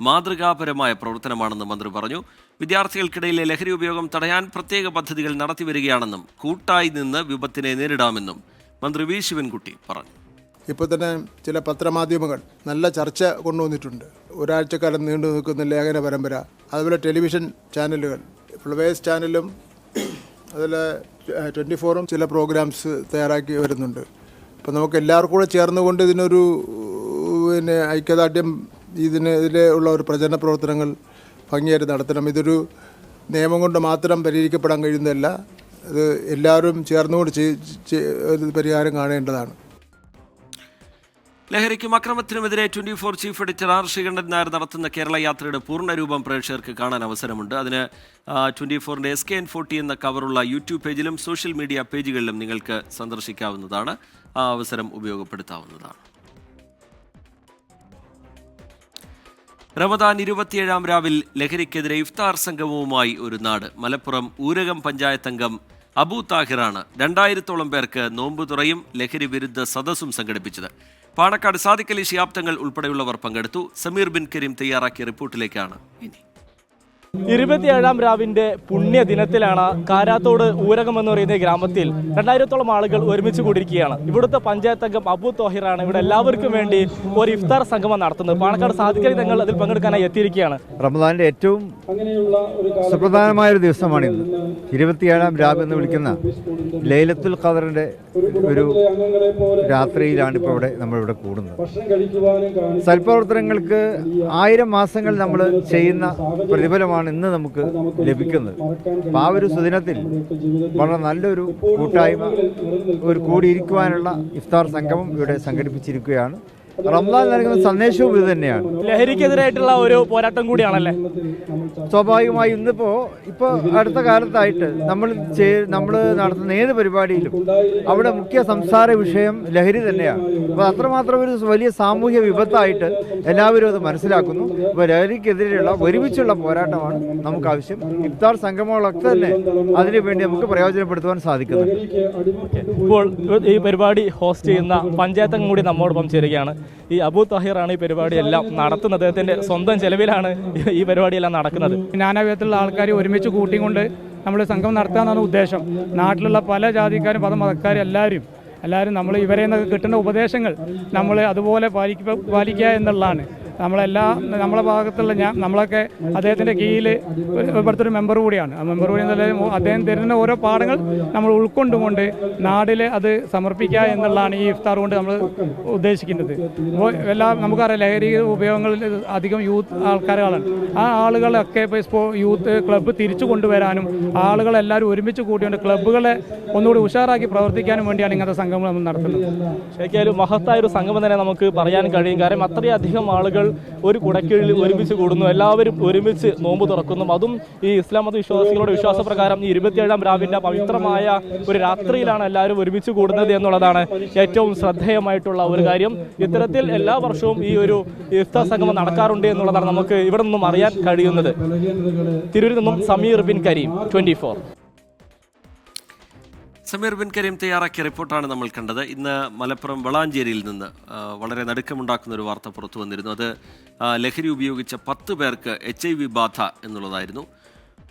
മാതൃകാപരമായ പ്രവർത്തനമാണെന്ന് മന്ത്രി പറഞ്ഞു. വിദ്യാർത്ഥികൾക്കിടയിലെ ലഹരി ഉപയോഗം തടയാൻ പ്രത്യേക പദ്ധതികൾ നടത്തിവരികയാണെന്നും കൂട്ടായി നിന്ന് വിപത്തിനെ നേരിടാമെന്നും മന്ത്രി V. ശിവൻകുട്ടി പറഞ്ഞു. ഇപ്പോൾ തന്നെ ചില പത്രമാധ്യമങ്ങൾ നല്ല ചർച്ച കൊണ്ടുവന്നിട്ടുണ്ട്. ഒരാഴ്ചക്കാലം നീണ്ടു നിൽക്കുന്ന ലേഖന പരമ്പര, അതുപോലെ ടെലിവിഷൻ ചാനലുകൾ, ഫ്ലവേഴ്സ് ചാനലും അതുപോലെ 24-ഉം ചില പ്രോഗ്രാംസ് തയ്യാറാക്കി വരുന്നുണ്ട്. അപ്പോൾ നമുക്ക് എല്ലാവർക്കും കൂടെ ചേർന്നുകൊണ്ട് ഇതിനൊരു ഐക്യദാർഢ്യം ഇതിലുള്ള ഒരു പ്രചരണ പ്രവർത്തനങ്ങൾ ഭംഗിയായിട്ട് നടത്തണം. ഇതൊരു നിയമം കൊണ്ട് മാത്രം പരിഹരിക്കപ്പെടാൻ കഴിയുന്നതല്ല. അത് എല്ലാവരും ചേർന്നുകൊണ്ട് പരിഹാരം കാണേണ്ടതാണ്. ലഹരിക്കും അക്രമത്തിനുമെതിരെ 24 chief editor R. Sreekandan Nair നടത്തുന്ന കേരള യാത്രയുടെ പൂർണ്ണരൂപം പ്രേക്ഷകർക്ക് കാണാൻ അവസരമുണ്ട്. അതിന് 24-ന്റെ SKN40 എന്ന കവറുള്ള യൂട്യൂബ് പേജിലും സോഷ്യൽ മീഡിയ പേജുകളിലും നിങ്ങൾക്ക് സന്ദർശിക്കാവുന്നതാണ്. ആ അവസരം ഉപയോഗപ്പെടുത്താവുന്നതാണ്. റമദാൻ 27-ാം രാവിൽ ലഹരിക്കെതിരെ ഇഫ്താർ സംഗമവുമായി ഒരു നാട്. മലപ്പുറം ഊരകം പഞ്ചായത്ത് അംഗം അബു താഹിറാണ് 2000-ഓളം പേർക്ക് നോമ്പ് തുറയും ലഹരി വിരുദ്ധ സദസ്സും സംഘടിപ്പിച്ചത്. പാണക്കാട് സാദിഖ് അലി ശിഹാബ് തങ്ങൾ ഉൾപ്പെടെയുള്ളവർ പങ്കെടുത്തു. സമീർ ബിൻ കരീം തയ്യാറാക്കിയ റിപ്പോർട്ടിലേക്കാണ് ഇനി. 27-ാം രാവിന്റെ പുണ്യ ദിനത്തിലാണ് കാരാത്തോട് ഊരകം എന്ന് പറയുന്ന ഗ്രാമത്തിൽ 2000-ഓളം ആളുകൾ ഒരുമിച്ച് കൂടിയിരിക്കുകയാണ്. ഇവിടുത്തെ പഞ്ചായത്ത് അംഗം അബു താഹിറാണ് ഇവിടെ എല്ലാവർക്കും വേണ്ടി ഒരു ഇഫ്താർ സംഗമം നടത്തുന്നത്. പാണക്കാട് സാദിഖ് അലി തങ്ങൾ അതിൽ പങ്കെടുക്കാനായി എത്തിയിരിക്കുകയാണ്. റമദാന്റെ ഏറ്റവും സുപ്രധാനമായ ഒരു ദിവസമാണ് ഇന്ന്. 27-ാം രാവ് എന്ന് വിളിക്കുന്ന ലൈലത്തുൽ ഖദറിന്റെ ഒരു രാത്രിയിലാണ് ഇപ്പോൾ നമ്മളിവിടെ കൂടുന്നത്. സൽപ്രവർത്തനങ്ങൾക്ക് 1000 മാസങ്ങൾ നമ്മൾ ചെയ്യുന്ന പ്രതിഫലമാണ് അനുഭവങ്ങളാണ് ഇന്ന് നമുക്ക് ലഭിക്കുന്നത്. അപ്പോൾ ആ ഒരു സുദിനത്തിൽ വളരെ നല്ലൊരു കൂട്ടായ്മ, ഒരു കൂടിയിരിക്കുവാനുള്ള ഇഫ്താർ സംഗമം ഇവിടെ സംഘടിപ്പിച്ചിരിക്കുകയാണ്. റംസാൻ നൽകുന്ന സന്ദേശവും ഇത് തന്നെയാണ്. ലഹരിക്കെതിരായിട്ടുള്ള ഒരു പോരാട്ടം കൂടിയാണല്ലേ? സ്വാഭാവികമായി ഇപ്പോൾ അടുത്ത കാലത്തായിട്ട് നമ്മൾ നടത്തുന്ന ഏത് പരിപാടിയിലും അവിടെ മുഖ്യ സംസാര വിഷയം ലഹരി തന്നെയാണ്. അപ്പോൾ അത്രമാത്രം ഒരു വലിയ സാമൂഹ്യ വിപത്തായിട്ട് എല്ലാവരും അത് മനസ്സിലാക്കുന്നു. അപ്പോൾ ലഹരിക്കെതിരെയുള്ള ഒരുമിച്ചുള്ള പോരാട്ടമാണ് നമുക്ക് ആവശ്യം. ഇഫ്താർ സംഗമങ്ങളൊക്കെ തന്നെ അതിനുവേണ്ടി നമുക്ക് പ്രയോജനപ്പെടുത്തുവാൻ സാധിക്കുന്നുണ്ട്. ഇപ്പോൾ ഈ പരിപാടി ഹോസ്റ്റ് ചെയ്യുന്ന പഞ്ചായത്തംഗം കൂടി നമ്മോടൊപ്പം ചേരുകയാണ്. ഈ അബു താഹിറാണ് ഈ പരിപാടിയെല്ലാം നടത്തുന്നത്. അദ്ദേഹത്തിൻ്റെ സ്വന്തം ചെലവിലാണ് ഈ പരിപാടിയെല്ലാം നടക്കുന്നത്. നാനാവിധത്തിലുള്ള ആൾക്കാർ ഒരുമിച്ച് കൂട്ടിക്കൊണ്ട് നമ്മൾ സംഘം നടത്താമെന്നാണ് ഉദ്ദേശം. നാട്ടിലുള്ള പല ജാതിക്കാരും പല മതക്കാരും എല്ലാവരും നമ്മൾ ഇവരെ നിന്നൊക്കെ കിട്ടുന്ന ഉപദേശങ്ങൾ നമ്മൾ അതുപോലെ പാലിക്കുക എന്നുള്ളതാണ്. നമ്മളെ ഭാഗത്തുള്ള നമ്മളൊക്കെ അദ്ദേഹത്തിൻ്റെ കീഴിൽ ഇവിടുത്തെ ഒരു മെമ്പർ കൂടിയാണ്. ആ മെമ്പർ കൂടി എന്നുള്ള അദ്ദേഹം തരുന്ന ഓരോ പാഠങ്ങൾ നമ്മൾ ഉൾക്കൊണ്ടുകൊണ്ട് നാടിൽ അത് സമർപ്പിക്കുക എന്നുള്ളതാണ് ഈ ഇഫ്താർ കൊണ്ട് നമ്മൾ ഉദ്ദേശിക്കുന്നത്. അപ്പോൾ നമുക്കറിയാം, ലഹരി ഉപയോഗങ്ങളിൽ അധികം യൂത്ത് ആൾക്കാരുകളാണ്. ആ ആളുകളൊക്കെ ഇപ്പോൾ യൂത്ത് ക്ലബ്ബ് തിരിച്ചു കൊണ്ടുവരാനും ആളുകളെല്ലാവരും ഒരുമിച്ച് കൂട്ടിക്കൊണ്ട് ക്ലബ്ബുകളെ ഒന്നുകൂടി ഉഷാറാക്കി പ്രവർത്തിക്കാനും വേണ്ടിയാണ് ഇങ്ങനത്തെ സംഘങ്ങൾ നമ്മൾ നടത്തുന്നത്. ശരിക്കും മഹത്തായ ഒരു സംഗമം തന്നെ നമുക്ക് പറയാൻ കഴിയും. കാരണം അത്രയധികം ആളുകൾ ഒരു കുടക്കീഴിൽ ഒരുമിച്ച് കൂടുന്നു, എല്ലാവരും ഒരുമിച്ച് നോമ്പ് തുറക്കുന്നു. അതും ഈ ഇസ്ലാം മത വിശ്വാസികളുടെ വിശ്വാസപ്രകാരം ഈ 27-ാം രാവിന്റെ പവിത്രമായ ഒരു രാത്രിയിലാണ് എല്ലാവരും ഒരുമിച്ച് കൂടുന്നത് എന്നുള്ളതാണ് ഏറ്റവും ശ്രദ്ധേയമായിട്ടുള്ള ഒരു കാര്യം. ഇത്തരത്തിൽ എല്ലാ വർഷവും ഈ ഒരു ഇഫ്താർ സംഗമം നടക്കാറുണ്ട് എന്നുള്ളതാണ് നമുക്ക് ഇവിടെ നിന്നും അറിയാൻ കഴിയുന്നത്. തിരൂരിൽ നിന്നും സമീർ ബിൻ കരീം, 24. സമീർ ബിൻ കരീം തയ്യാറാക്കിയ റിപ്പോർട്ടാണ് നമ്മൾ കണ്ടത്. ഇന്ന് മലപ്പുറം വളാഞ്ചേരിയിൽ നിന്ന് വളരെ നടുക്കമുണ്ടാക്കുന്ന ഒരു വാർത്ത പുറത്തു വന്നിരുന്നു. അത് ലഹരി ഉപയോഗിച്ച 10 പേർക്ക് HIV ബാധ എന്നുള്ളതായിരുന്നു.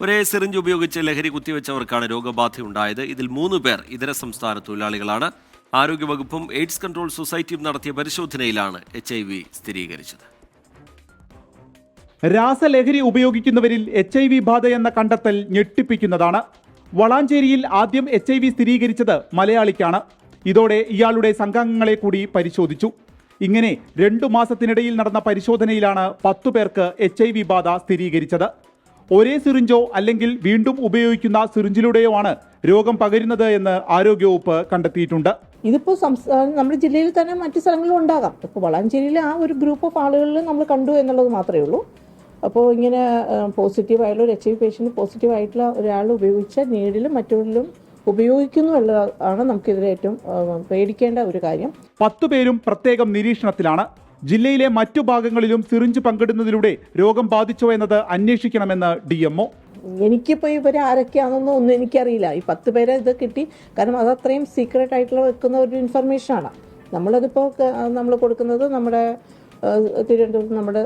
ഒരേ സിറിഞ്ച് ഉപയോഗിച്ച് ലഹരി കുത്തിവെച്ചവർക്കാണ് രോഗബാധയുണ്ടായത്. ഇതിൽ 3 പേർ ഇതര സംസ്ഥാന തൊഴിലാളികളാണ്. ആരോഗ്യവകുപ്പും എയ്ഡ്സ് കൺട്രോൾ സൊസൈറ്റിയും നടത്തിയ പരിശോധനയിലാണ് HIV സ്ഥിരീകരിച്ചത്. രാസലഹരി ഉപയോഗിക്കുന്നവരിൽ HIV ബാധ എന്ന കണ്ടെത്തൽ ഞെട്ടിപ്പിക്കുന്നതാണ്. വളാഞ്ചേരിയിൽ ആദ്യം HIV സ്ഥിരീകരിച്ചത് മലയാളിക്കാണ്. ഇതോടെ ഇയാളുടെ സംഘാംഗങ്ങളെ കൂടി പരിശോധിച്ചു. ഇങ്ങനെ 2 മാസത്തിനിടയിൽ നടന്ന പരിശോധനയിലാണ് 10 പേർക്ക് HIV ബാധ സ്ഥിരീകരിച്ചത്. ഒരേ സിറിഞ്ചോ അല്ലെങ്കിൽ വീണ്ടും ഉപയോഗിക്കുന്ന സിറിഞ്ചിലൂടെയോ ആണ് രോഗം പകരുന്നത് എന്ന് ആരോഗ്യവകുപ്പ് കണ്ടെത്തിയിട്ടുണ്ട്. ഇതിപ്പോൾ നമ്മുടെ ജില്ലയിൽ തന്നെ മറ്റു സ്ഥലങ്ങളിലും ഉണ്ടാകാം. ഇപ്പോൾ വളാഞ്ചേരിയിലെ ആ ഒരു ഗ്രൂപ്പ് ഓഫ് ആളുകളിൽ നമ്മൾ കണ്ടു എന്നുള്ളത് മാത്രമേ ഉള്ളൂ. അപ്പോൾ ഇങ്ങനെ പോസിറ്റീവായിട്ടുള്ള ഒരു HIV പേഷ്യൻ്റ് പോസിറ്റീവായിട്ടുള്ള ഒരാൾ ഉപയോഗിച്ച നീഡിലും മറ്റുള്ളിലും ഉപയോഗിക്കുന്നു എന്നുള്ളതാണ് നമുക്കിതിൽ ഏറ്റവും പേടിക്കേണ്ട ഒരു കാര്യം. 10 പേരും പ്രത്യേകം നിരീക്ഷണത്തിലാണ്. ജില്ലയിലെ മറ്റു ഭാഗങ്ങളിലും സിറിഞ്ച് പങ്കിടുന്നതിലൂടെ രോഗം ബാധിച്ചോ എന്നത് അന്വേഷിക്കണമെന്ന് DMO. എനിക്കിപ്പോൾ ഇവർ ആരൊക്കെയാണെന്നൊന്നും ഒന്നും എനിക്കറിയില്ല. ഈ 10 പേരെ ഇത് കിട്ടി, കാരണം അത് അത്രയും സീക്രട്ട് ആയിട്ടുള്ള വെക്കുന്ന ഒരു ഇൻഫർമേഷനാണ്. നമ്മളതിപ്പോൾ നമ്മൾ കൊടുക്കുന്നത് നമ്മുടെ തിരുവനന്തപുരത്ത് നമ്മുടെ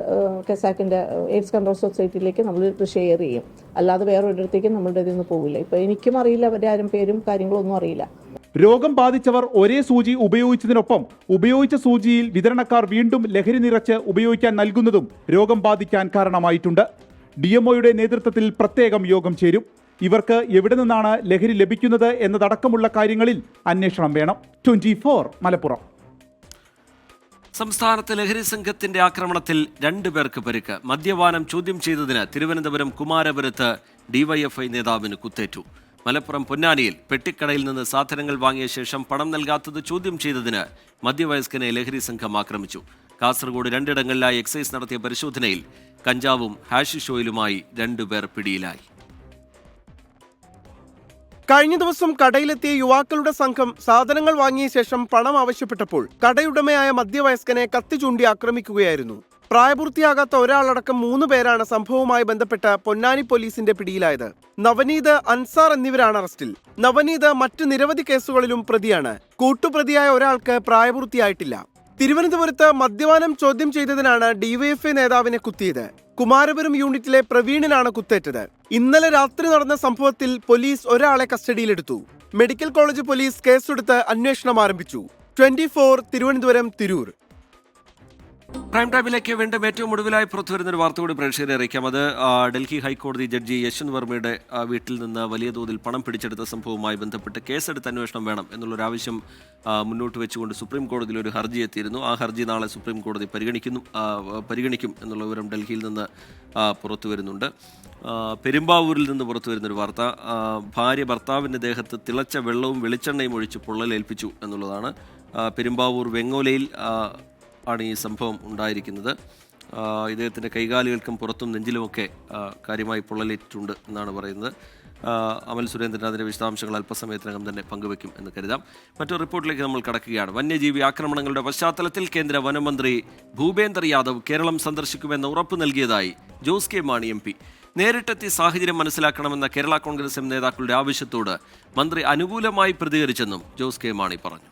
കെസാക്കിൻ്റെ എയ്ഡ്സ് കൺട്രോൾ സൊസൈറ്റിയിലേക്ക് നമ്മൾ ഷെയർ ചെയ്യും. അല്ലാതെ വേറെ ഒരിടത്തേക്കും നമ്മളുടെ ഇതിൽ നിന്ന് പോകില്ല. ഇപ്പോൾ എനിക്കും അറിയില്ല, അവരുടെ ആരും പേരും കാര്യങ്ങളൊന്നും അറിയില്ല. രോഗം ബാധിച്ചവർ ഒരേ സൂചി ഉപയോഗിച്ചതിനൊപ്പം ഉപയോഗിച്ച സൂചിയിൽ വിതരണക്കാർ വീണ്ടും ലഹരി നിറച്ച് ഉപയോഗിക്കാൻ നൽകുന്നതും രോഗം ബാധിക്കാൻ കാരണമായിട്ടുണ്ട്. DMOയുടെ നേതൃത്വത്തിൽ പ്രത്യേകം യോഗം ചേരും. ഇവർക്ക് എവിടെ നിന്നാണ് ലഹരി ലഭിക്കുന്നത് എന്നതടക്കമുള്ള കാര്യങ്ങളിൽ അന്വേഷണം വേണം. 24 മലപ്പുറം. സംസ്ഥാനത്ത് ലഹരി സംഘത്തിന്റെ ആക്രമണത്തിൽ 2 പേർക്ക് പരിക്ക്. മദ്യപാനം ചോദ്യം ചെയ്തതിന് തിരുവനന്തപുരം കുമാരപുരത്ത് DYFI നേതാവിന് കുത്തേറ്റു. മലപ്പുറം പൊന്നാനിയിൽ പെട്ടിക്കടയിൽ നിന്ന് സാധനങ്ങൾ വാങ്ങിയ ശേഷം പണം നൽകാത്തത് ചോദ്യം ചെയ്തതിന് മധ്യവയസ്കനെ ലഹരി സംഘം ആക്രമിച്ചു. കാസർഗോഡ് 2 ഇടങ്ങളിലായി എക്സൈസ് നടത്തിയ പരിശോധനയിൽ കഞ്ചാവും ഹാഷിഷ് ഓയിലുമായി 2 പേർ പിടിയിലായി. കഴിഞ്ഞ ദിവസം കടയിലെത്തിയ യുവാക്കളുടെ സംഘം സാധനങ്ങൾ വാങ്ങിയ ശേഷം പണം ആവശ്യപ്പെട്ടപ്പോൾ കടയുടമയായ മധ്യവയസ്കനെ കത്തി ചൂണ്ടി ആക്രമിക്കുകയായിരുന്നു. പ്രായപൂർത്തിയാകാത്ത ഒരാളടക്കം 3 പേരാണ് സംഭവവുമായി ബന്ധപ്പെട്ട് പൊന്നാനി പോലീസിന്റെ പിടിയിലായത്. നവനീത്, അൻസാർ എന്നിവരാണ് അറസ്റ്റിൽ. നവനീത് മറ്റ് നിരവധി കേസുകളിലും പ്രതിയാണ്. കൂട്ടുപ്രതിയായ ഒരാൾക്ക് പ്രായപൂർത്തിയായിട്ടില്ല. തിരുവനന്തപുരത്ത് മദ്യപാനം ചോദ്യം ചെയ്തതിനാണ് DYFI നേതാവിനെ കുത്തിയത്. കുമാരപുരം യൂണിറ്റിലെ പ്രവീണിനാണ് കുത്തേറ്റത്. ഇന്നലെ രാത്രി നടന്ന സംഭവത്തിൽ പോലീസ് ഒരാളെ കസ്റ്റഡിയിലെടുത്തു. മെഡിക്കൽ കോളേജ് പോലീസ് കേസെടുത്ത് അന്വേഷണം ആരംഭിച്ചു. 24 തിരുവനന്തപുരം തിരൂർ. പ്രൈം ടൈമിലേക്ക് വീണ്ടും ഏറ്റവും ഒടുവിലായി പുറത്തുവരുന്ന ഒരു വാർത്ത കൂടി പ്രേക്ഷകരെ അറിയിക്കാം. അത് ഡൽഹി ഹൈക്കോടതി ജഡ്ജി യശ്വന്ത് വർമ്മയുടെ വീട്ടിൽ നിന്ന് വലിയ തോതിൽ പണം പിടിച്ചെടുത്ത സംഭവവുമായി ബന്ധപ്പെട്ട് കേസെടുത്ത് അന്വേഷണം വേണം എന്നുള്ളൊരാവശ്യം മുന്നോട്ട് വെച്ചുകൊണ്ട് സുപ്രീം കോടതിയിൽ ഒരു ഹർജി എത്തിയിരുന്നു. ആ ഹർജി നാളെ സുപ്രീം കോടതി പരിഗണിക്കും എന്നുള്ള വിവരം ഡൽഹിയിൽ നിന്ന് പുറത്തു വരുന്നുണ്ട്. പെരുമ്പാവൂരിൽ നിന്ന് പുറത്തു വരുന്നൊരു വാർത്ത, ഭാര്യ ഭർത്താവിൻ്റെ ദേഹത്ത് തിളച്ച വെള്ളവും വെളിച്ചെണ്ണയും ഒഴിച്ച് പൊള്ളലേൽപ്പിച്ചു എന്നുള്ളതാണ്. പെരുമ്പാവൂർ വെങ്ങോലയിൽ ആണ് ഈ സംഭവം ഉണ്ടായിരിക്കുന്നത്. ഇദ്ദേഹത്തിൻ്റെ കൈകാലുകൾക്കും പുറത്തും നെഞ്ചിലുമൊക്കെ കാര്യമായി പൊള്ളലേറ്റിട്ടുണ്ട് എന്നാണ് പറയുന്നത്. അമൽ സുരേന്ദ്രൻ അതിൻ്റെ വിശദാംശങ്ങൾ അല്പസമയത്തിനകം തന്നെ പങ്കുവയ്ക്കും എന്ന് കരുതാം. മറ്റൊരു റിപ്പോർട്ടിലേക്ക് നമ്മൾ കടക്കുകയാണ്. വന്യജീവി ആക്രമണങ്ങളുടെ പശ്ചാത്തലത്തിൽ കേന്ദ്ര വനമന്ത്രി ഭൂപേന്ദർ യാദവ് കേരളം സന്ദർശിക്കുമെന്ന് ഉറപ്പ് നൽകിയതായി ജോസ് കെ മാണി MP. നേരിട്ടെത്തി സാഹചര്യം മനസ്സിലാക്കണമെന്ന കേരള കോൺഗ്രസ് എം നേതാക്കളുടെ ആവശ്യത്തോട് മന്ത്രി അനുകൂലമായി പ്രതികരിച്ചെന്നും ജോസ് കെ മാണി പറഞ്ഞു.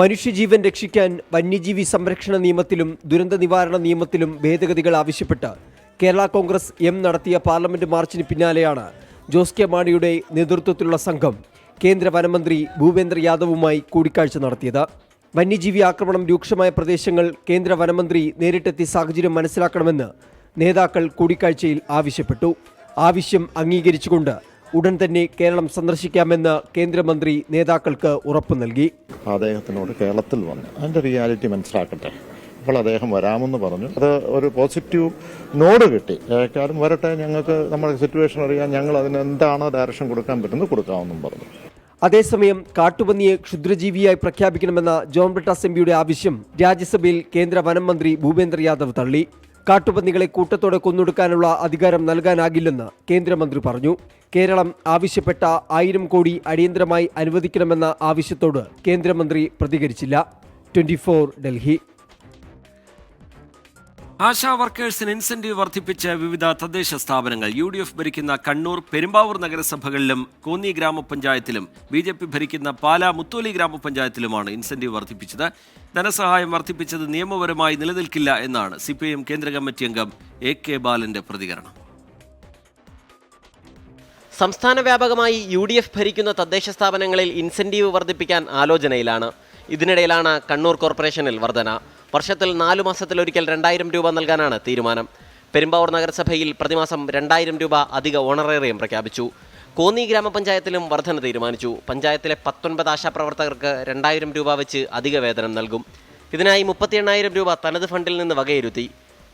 മനുഷ്യജീവൻ രക്ഷിക്കാൻ വന്യജീവി സംരക്ഷണ നിയമത്തിലും ദുരന്ത നിവാരണ നിയമത്തിലും ഭേദഗതികൾ ആവശ്യപ്പെട്ട് കേരള കോൺഗ്രസ് എം നടത്തിയ പാർലമെന്റ് മാർച്ചിന് പിന്നാലെയാണ് ജോസ് കെ മാണിയുടെ നേതൃത്വത്തിലുള്ള സംഘം കേന്ദ്ര വനമന്ത്രി ഭൂപേന്ദർ യാദവുമായി കൂടിക്കാഴ്ച നടത്തിയത്. വന്യജീവി ആക്രമണം രൂക്ഷമായ പ്രദേശങ്ങൾ കേന്ദ്ര വനമന്ത്രി നേരിട്ടെത്തി സാഹചര്യം മനസ്സിലാക്കണമെന്ന് നേതാക്കൾ കൂടിക്കാഴ്ചയിൽ ആവശ്യപ്പെട്ടു. ആവശ്യം അംഗീകരിച്ചുകൊണ്ട് ഉടൻ തന്നെ കേരളം സന്ദർശിക്കാമെന്ന് കേന്ദ്രമന്ത്രി നേതാക്കൾക്ക് ഉറപ്പു നൽകി. അദ്ദേഹത്തിനോട് കേരളത്തിൽ വന്ന് അതിൻ്റെ റിയാലിറ്റി മനസ്സിലാക്കട്ടെ, അപ്പോൾ അദ്ദേഹം വരാമെന്ന് പറഞ്ഞു. അത് ഒരു പോസിറ്റീവ് നോഡ് കിട്ടി. ഏക്കാരും വരട്ടെ, ഞങ്ങൾക്ക് നമ്മുടെ സിറ്റുവേഷൻ അറിയാൻ, ഞങ്ങൾ അതിന് എന്താണ് ഡയറക്ഷൻ കൊടുക്കാൻ പറ്റുന്നത് കൊടുക്കാമെന്നും പറഞ്ഞു. അതേസമയം കാട്ടുപന്നിയെ ക്ഷുദ്രജീവിയായി പ്രഖ്യാപിക്കണമെന്ന ജോൺ ബ്രിട്ടാസ് MPയുടെ ആവശ്യം രാജ്യസഭയിൽ കേന്ദ്ര വനം മന്ത്രി ഭൂപേന്ദർ യാദവ് തള്ളി. കാട്ടുപന്നികളെ കൂട്ടത്തോടെ കൊന്നൊടുക്കാനുള്ള അധികാരം നൽകാനാകില്ലെന്ന് കേന്ദ്രമന്ത്രി പറഞ്ഞു. കേരളം ആവശ്യപ്പെട്ട 1000 കോടി അടിയന്തരമായി അനുവദിക്കണമെന്ന ആവശ്യത്തോട് കേന്ദ്രമന്ത്രി പ്രതികരിച്ചില്ല. 24 ഡൽഹി. ആശാ വർക്കേഴ്സിന് ഇൻസെന്റീവ് വർദ്ധിപ്പിച്ച് വിവിധ തദ്ദേശ സ്ഥാപനങ്ങൾ. UDF ഭരിക്കുന്ന കണ്ണൂർ, പെരുമ്പാവൂർ നഗരസഭകളിലും കോന്നി ഗ്രാമപഞ്ചായത്തിലും BJP ഭരിക്കുന്ന പാലാ, മുത്തോലി ഗ്രാമപഞ്ചായത്തിലുമാണ് ഇൻസെന്റീവ് വർദ്ധിപ്പിച്ചത്. ധനസഹായം വർദ്ധിപ്പിച്ചത് നിയമപരമായി നിലനിൽക്കില്ല എന്നാണ് CPIM കേന്ദ്ര കമ്മിറ്റി അംഗം AK ബാലന്റെ പ്രതികരണം. സംസ്ഥാന വ്യാപകമായി UDF ഭരിക്കുന്ന തദ്ദേശ സ്ഥാപനങ്ങളിൽ ഇൻസെന്റീവ് വർദ്ധിപ്പിക്കാൻ ആലോചനയിലാണ്. ഇതിനിടയിലാണ് കണ്ണൂർ കോർപ്പറേഷനിൽ വർധന. വർഷത്തിൽ 4 മാസത്തിലൊരിക്കൽ 2000 രൂപ നൽകാനാണ് തീരുമാനം. പെരുമ്പാവൂർ നഗരസഭയിൽ പ്രതിമാസം 2000 രൂപ അധിക ഓണറേറിയം പ്രഖ്യാപിച്ചു. കോന്നി ഗ്രാമപഞ്ചായത്തിലും വർധന തീരുമാനിച്ചു. പഞ്ചായത്തിലെ 19 ആശാപ്രവർത്തകർക്ക് 2000 രൂപ വെച്ച് അധിക വേതനം നൽകും. ഇതിനായി 38,000 രൂപ തനത് ഫണ്ടിൽ നിന്ന് വകയിരുത്തി.